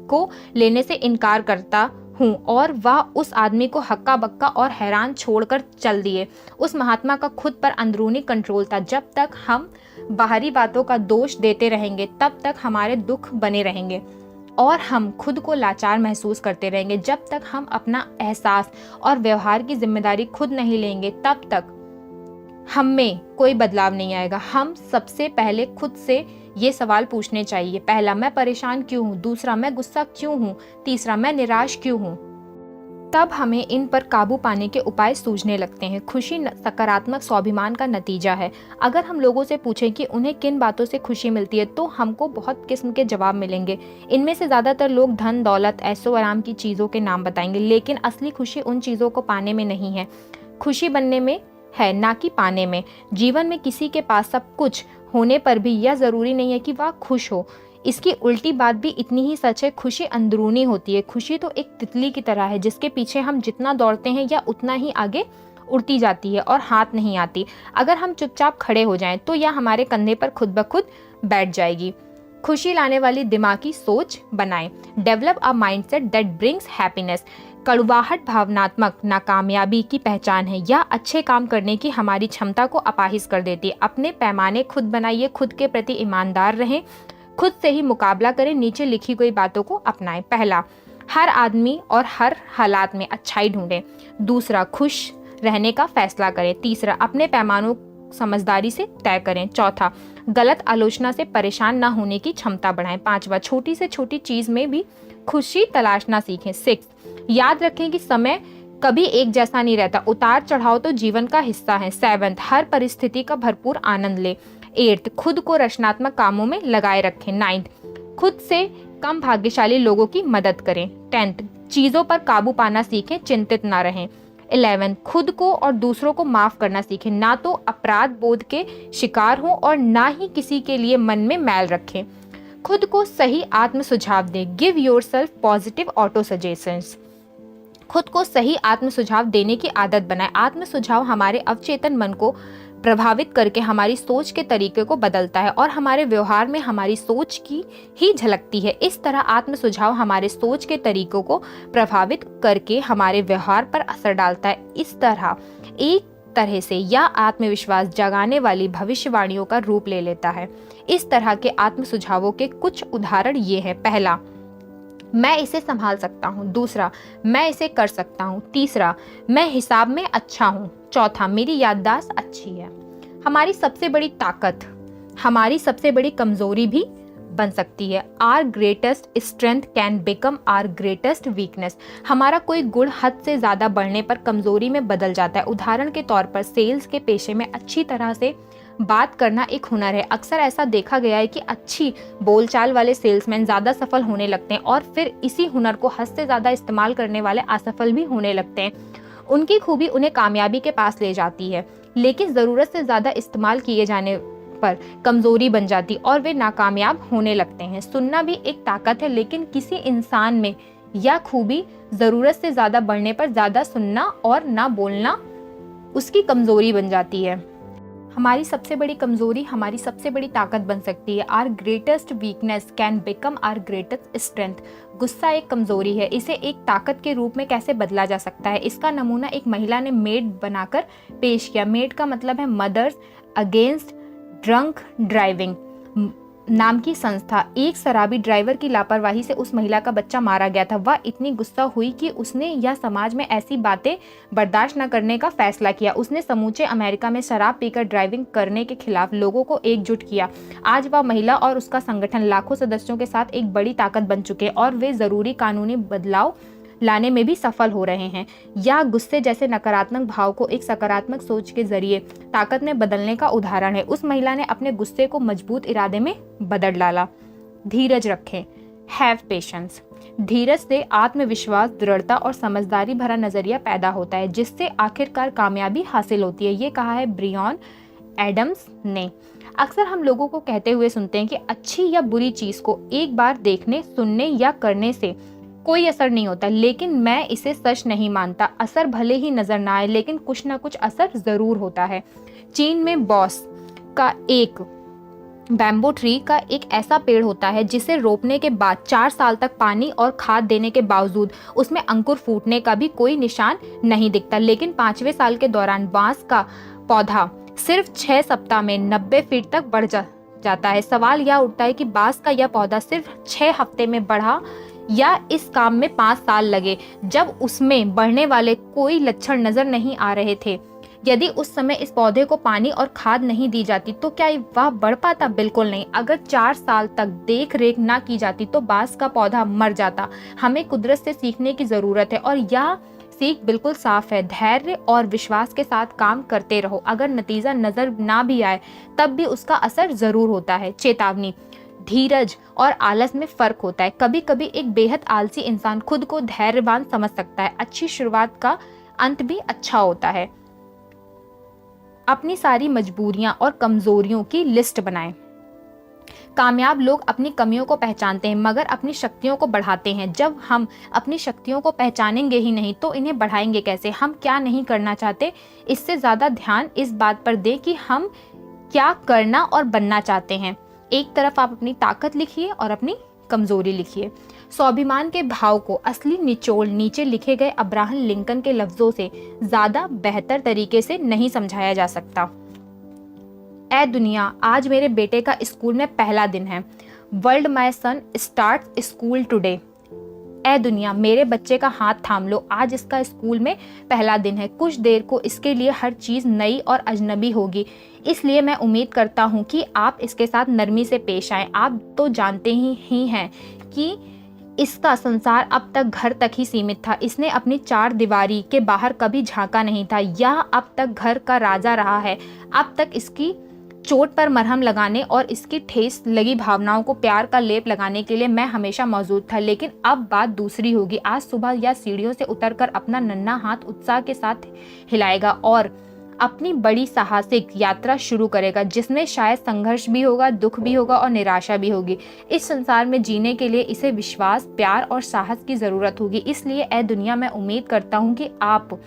को लेने से इनकार करता हूँ। और वह उस आदमी को हक्का बक्का और हैरान छोड़कर चल दिए। उस महात्मा का खुद पर अंदरूनी कंट्रोल था। जब तक हम बाहरी बातों का दोष देते रहेंगे तब तक हमारे दुख बने रहेंगे और हम खुद को लाचार महसूस करते रहेंगे। जब तक हम अपना एहसास और व्यवहार की जिम्मेदारी खुद नहीं लेंगे तब तक हम में कोई बदलाव नहीं आएगा। हम सबसे पहले खुद से ये सवाल पूछने चाहिए। पहला, मैं परेशान क्यों हूँ? दूसरा, मैं गुस्सा क्यों हूँ? तीसरा, मैं निराश क्यों हूँ? तब हमें इन पर काबू पाने के उपाय सूझने लगते हैं। खुशी सकारात्मक स्वाभिमान का नतीजा है। अगर हम लोगों से पूछें कि उन्हें किन बातों से खुशी मिलती है तो हमको बहुत किस्म के जवाब मिलेंगे। इनमें से ज़्यादातर लोग धन दौलत ऐशो आराम की चीज़ों के नाम बताएंगे, लेकिन असली खुशी उन चीज़ों को पाने में नहीं है। खुशी बनने में है, ना कि पाने में। जीवन में किसी के पास सब कुछ होने पर भी यह ज़रूरी नहीं है कि वह खुश हो। इसकी उल्टी बात भी इतनी ही सच है। खुशी अंदरूनी होती है। खुशी तो एक तितली की तरह है जिसके पीछे हम जितना दौड़ते हैं या उतना ही आगे उड़ती जाती है और हाथ नहीं आती। अगर हम चुपचाप खड़े हो जाएं तो यह हमारे कंधे पर खुद ब खुद बैठ जाएगी। खुशी लाने वाली दिमागी सोच बनाएं। Develop a mindset that brings happiness. कड़वाहट भावनात्मक नाकामयाबी की पहचान है। यह अच्छे काम करने की हमारी क्षमता को अपाहिज कर देती है। अपने पैमाने खुद बनाइए, खुद के प्रति ईमानदार रहें, खुद से ही मुकाबला करें। नीचे लिखी गई बातों को अपनाएं। पहला, हर आदमी और हर हालात में अच्छाई ढूंढें। दूसरा, खुश रहने का फैसला करें। तीसरा, अपने पैमानों समझदारी से तय करें। चौथा, गलत आलोचना से परेशान न होने की क्षमता बढ़ाएं। पांचवा, छोटी से छोटी चीज में भी खुशी तलाशना सीखें। 6, याद रखें कि समय कभी एक जैसा नहीं रहता। उतार चढ़ाव तो जीवन का हिस्सा है। 7, हर परिस्थिति का भरपूर आनंद लें। 8, खुद को रचनात्मक कामों में लगाए रखें। 9, खुद से कम भाग्यशाली लोगों की मदद करें। 10, चीजों पर काबू पाना सीखें, चिंतित ना रहें। 11, खुद को और दूसरों को माफ करना सीखें। ना तो अपराध बोध के शिकार हों और ना ही किसी के लिए मन में मैल रखें। खुद को सही आत्म सुझाव दें। Give yourself positive auto suggestions. खुद को सही आत्म सुझाव देने की आदत बनाएं। आत्म सुझाव हमारे अवचेतन मन को प्रभावित करके हमारी सोच के तरीके को बदलता है और हमारे व्यवहार में हमारी सोच की ही झलकती है। इस तरह आत्म सुझाव हमारे सोच के तरीकों को प्रभावित करके हमारे व्यवहार पर असर डालता है। इस तरह एक तरह से यह आत्मविश्वास जगाने वाली भविष्यवाणियों का रूप ले लेता है। इस तरह के आत्म सुझावों के कुछ उदाहरण ये हैं। पहला, मैं इसे संभाल सकता हूँ। दूसरा, मैं इसे कर सकता हूँ। तीसरा, मैं हिसाब में अच्छा हूँ। चौथा, मेरी याददाश्त अच्छी है। हमारी सबसे बड़ी ताकत हमारी सबसे बड़ी कमजोरी भी बन सकती है। Our greatest strength can become our greatest weakness. हमारा कोई गुण हद से ज़्यादा बढ़ने पर कमजोरी में बदल जाता है। उदाहरण के तौर पर सेल्स के पेशे में अच्छी तरह से बात करना एक हुनर है। अक्सर ऐसा देखा गया है कि अच्छी बोलचाल वाले सेल्समैन ज़्यादा सफल होने लगते हैं और फिर इसी हुनर को हद से ज़्यादा इस्तेमाल करने वाले असफल भी होने लगते हैं। उनकी खूबी उन्हें कामयाबी के पास ले जाती है, लेकिन ज़रूरत से ज़्यादा इस्तेमाल किए जाने पर कमज़ोरी बन जाती और वे नाकामयाब होने लगते हैं। सुनना भी एक ताकत है, लेकिन किसी इंसान में यह खूबी ज़रूरत से ज़्यादा बढ़ने पर ज़्यादा सुनना और ना बोलना उसकी कमज़ोरी बन जाती है। हमारी सबसे बड़ी कमजोरी हमारी सबसे बड़ी ताकत बन सकती है। Our greatest weakness can become our greatest strength. गुस्सा एक कमजोरी है, इसे एक ताकत के रूप में कैसे बदला जा सकता है। इसका नमूना एक महिला ने मेड बनाकर पेश किया। मेड का मतलब है मदर्स अगेंस्ट ड्रंक ड्राइविंग नाम की संस्था। एक शराबी ड्राइवर की लापरवाही से उस महिला का बच्चा मारा गया था। वह इतनी गुस्सा हुई कि उसने यह समाज में ऐसी बातें बर्दाश्त न करने का फैसला किया। उसने समूचे अमेरिका में शराब पीकर ड्राइविंग करने के खिलाफ लोगों को एकजुट किया। आज वह महिला और उसका संगठन लाखों सदस्यों के साथ एक बड़ी ताकत बन चुके और वे जरूरी कानूनी बदलाव लाने में भी सफल हो रहे हैं। या गुस्से जैसे नकारात्मक भाव को एक सकारात्मक सोच के जरिए ताकत में बदलने का उदाहरण है। उस महिला ने अपने गुस्से को मजबूत इरादे में बदल डाला। धीरज रखें, हैव पेशेंस। धीरज से आत्मविश्वास, दृढ़ता और समझदारी भरा नजरिया पैदा होता है, जिससे आखिरकार कामयाबी हासिल होती है। ये कहा है ब्रियन एडम्स ने। अक्सर हम लोगों को कहते हुए सुनते हैं कि अच्छी या बुरी चीज को एक बार देखने, सुनने या करने से कोई असर नहीं होता, लेकिन मैं इसे सच नहीं मानता। असर भले ही नजर ना आए, लेकिन कुछ ना कुछ असर जरूर होता है। चीन में बॉस का एक बैम्बू ट्री का एक ऐसा पेड़ होता है जिसे रोपने के बाद 4 साल तक पानी और खाद देने के बावजूद उसमें अंकुर फूटने का भी कोई निशान नहीं दिखता। लेकिन 5वें साल के दौरान बांस का पौधा सिर्फ 6 सप्ताह में 90 फीट तक बढ़ जाता है। सवाल यह उठता है कि बांस का यह पौधा सिर्फ 6 हफ्ते में बढ़ा या इस काम में 5 साल लगे, जब उसमें बढ़ने वाले कोई लक्षण नजर नहीं आ रहे थे। यदि उस समय इस पौधे को पानी और खाद नहीं दी जाती तो क्या वह बढ़ पाता? बिल्कुल नहीं। अगर 4 साल तक देख रेख ना की जाती तो बांस का पौधा मर जाता। हमें कुदरत से सीखने की जरूरत है और यह सीख बिल्कुल साफ है। धैर्य और विश्वास के साथ काम करते रहो। अगर नतीजा नजर ना भी आए तब भी उसका असर जरूर होता है। चेतावनी, धीरज और आलस में फर्क होता है। कभी कभी एक बेहद आलसी इंसान खुद को धैर्यवान समझ सकता है। अच्छी शुरुआत का अंत भी अच्छा होता है। अपनी सारी मजबूरियां और कमजोरियों की लिस्ट बनाएं। कामयाब लोग अपनी कमियों को पहचानते हैं मगर अपनी शक्तियों को बढ़ाते हैं। जब हम अपनी शक्तियों को पहचानेंगे ही नहीं तो इन्हें बढ़ाएंगे कैसे? हम क्या नहीं करना चाहते, इससे ज्यादा ध्यान इस बात पर दें कि हम क्या करना और बनना चाहते हैं। एक तरफ आप अपनी ताकत लिखिए और अपनी कमजोरी लिखिए। स्वाभिमान के भाव को असली निचोड़ नीचे लिखे गए अब्राहम लिंकन के लफ्जों से ज्यादा बेहतर तरीके से नहीं समझाया जा सकता। ऐ दुनिया, आज मेरे बेटे का स्कूल में पहला दिन है। World my son start school today. ऐ दुनिया, मेरे बच्चे का हाथ थाम लो, आज इसका स्कूल में पहला दिन है। कुछ देर को इसके लिए हर चीज नई और अजनबी होगी, इसलिए मैं उम्मीद करता हूँ कि आप इसके साथ नरमी से पेश आएं। आप तो जानते ही हैं कि इसका संसार अब तक घर तक ही सीमित था। इसने अपनी 4 दीवारी के बाहर कभी झांका नहीं था। यह अब तक घर का राजा रहा है। अब तक इसकी चोट पर मरहम लगाने और इसकी ठेस लगी भावनाओं को प्यार का लेप लगाने के लिए मैं हमेशा मौजूद था। लेकिन अब बात दूसरी होगी। आज सुबह यह सीढ़ियों से उतरकर अपना नन्हा हाथ उत्साह के साथ हिलाएगा और अपनी बड़ी साहसिक यात्रा शुरू करेगा, जिसमें शायद संघर्ष भी होगा, दुख भी होगा और निराशा भी होगी। इस संसार में जीने के लिए इसे विश्वास, प्यार और साहस की जरूरत होगी। इसलिए ऐ दुनिया, मैं उम्मीद करता हूँ कि आप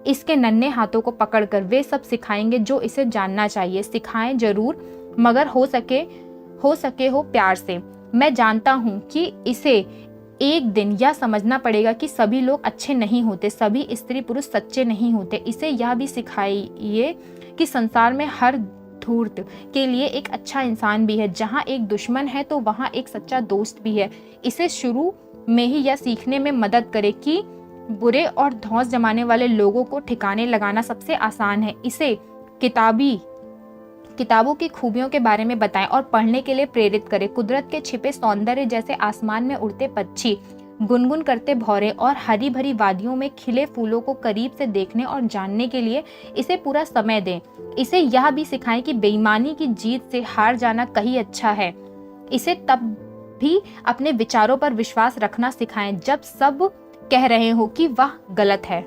इसके नन्हे हाथों को पकड़कर वे सब सिखाएंगे जो इसे जानना चाहिए। सिखाएं जरूर, मगर हो सके हो प्यार से। मैं जानता हूँ कि इसे एक दिन यह समझना पड़ेगा कि सभी लोग अच्छे नहीं होते, सभी स्त्री पुरुष सच्चे नहीं होते। इसे यह भी सिखाइए कि संसार में हर धूर्त के लिए एक अच्छा इंसान भी है। जहाँ एक दुश्मन है तो वहाँ एक सच्चा दोस्त भी है। इसे शुरू में ही यह सीखने में मदद करे कि बुरे और धौंस जमाने वाले लोगों को ठिकाने लगाना सबसे आसान है। इसे किताबों की खूबियों के बारे में बताएं और पढ़ने के लिए प्रेरित करें। कुदरत के छिपे सौंदर्य जैसे आसमान में उड़ते पक्षी, गुनगुन करते भौरे और हरी भरी वादियों में खिले फूलों को करीब से देखने और जानने के लिए इसे पूरा समय दें। इसे यह भी सिखाएं कि बेईमानी की जीत से हार जाना कहीं अच्छा है। इसे तब भी अपने विचारों पर विश्वास रखना सिखाएं जब सब कह रहे हो कि वह गलत है।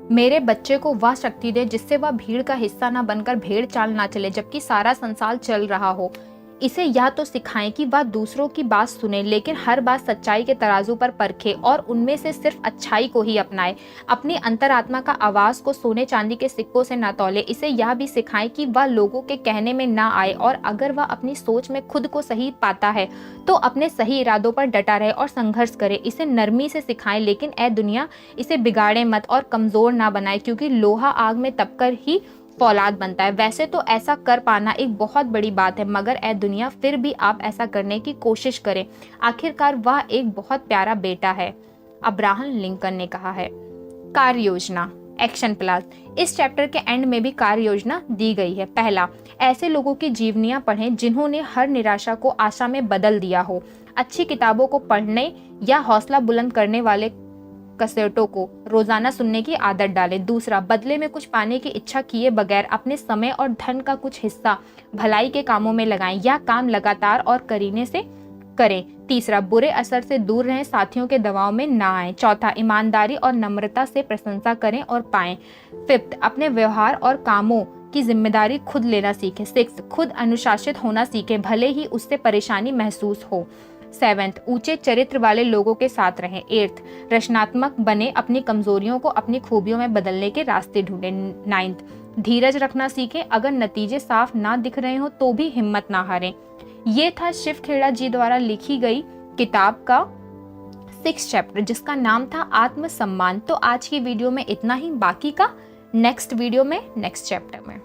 मेरे बच्चे को वह शक्ति दे जिससे वह भीड़ का हिस्सा न बनकर भेड़ चाल ना चले जबकि सारा संसार चल रहा हो। इसे या तो सिखाएं कि वह दूसरों की बात सुने, लेकिन हर बात सच्चाई के तराजू पर परखे और उनमें से सिर्फ अच्छाई को ही अपनाए। अपनी अंतरात्मा का आवाज को सोने चांदी के सिक्कों से न तौले। इसे यह भी सिखाएं कि वह लोगों के कहने में ना आए, और अगर वह अपनी सोच में खुद को सही पाता है तो अपने सही इरादों पर डटा रहे और संघर्ष करे। इसे नरमी से सिखाएं, लेकिन ए दुनिया इसे बिगाड़े मत और कमजोर ना बनाए, क्योंकि लोहा आग में तपकर ही फौलाद बनता है। वैसे तो ऐसा कर पाना एक बहुत बड़ी बात है, मगर ए दुनिया फिर भी आप ऐसा करने की कोशिश करें। आखिरकार वह एक बहुत प्यारा बेटा है, अब्राहम लिंकन ने कहा है। कार्य योजना, एक्शन प्लान। इस चैप्टर के एंड में भी कार्य योजना दी गई है। पहला, ऐसे लोगों की जीवनियां पढ़ें जिन्होंने हर निराशा को आशा में बदल दिया हो। अच्छी किताबों को पढ़ने या हौसला बुलंद करने वाले कैसेटों को रोजाना सुनने की आदत डालें। दूसरा, बदले में कुछ पाने की इच्छा किए बगैर अपने समय और धन का कुछ हिस्सा भलाई के कामों में लगाएं। यह काम लगातार और करीने से करें। तीसरा, बुरे असर से दूर रहें, साथियों के दबाव में ना आए। चौथा, ईमानदारी और नम्रता से प्रशंसा करें और पाएं। फिफ्थ, अपने व्यवहार और कामों की जिम्मेदारी खुद लेना सीखें। सिक्स, खुद अनुशासित होना सीखें, भले ही उससे परेशानी महसूस हो। सेवेंथ, ऊंचे चरित्र वाले लोगों के साथ रहें। एट्थ, रचनात्मक बने, अपनी कमजोरियों को अपनी खूबियों में बदलने के रास्ते ढूंढें। नाइन्थ, धीरज रखना सीखें, अगर नतीजे साफ ना दिख रहे हो तो भी हिम्मत ना हारें। ये था शिव खेड़ा जी द्वारा लिखी गई किताब का 6th चैप्टर, जिसका नाम था आत्मसम्मान। तो आज की वीडियो में इतना ही, बाकी का नेक्स्ट वीडियो में, नेक्स्ट चैप्टर में।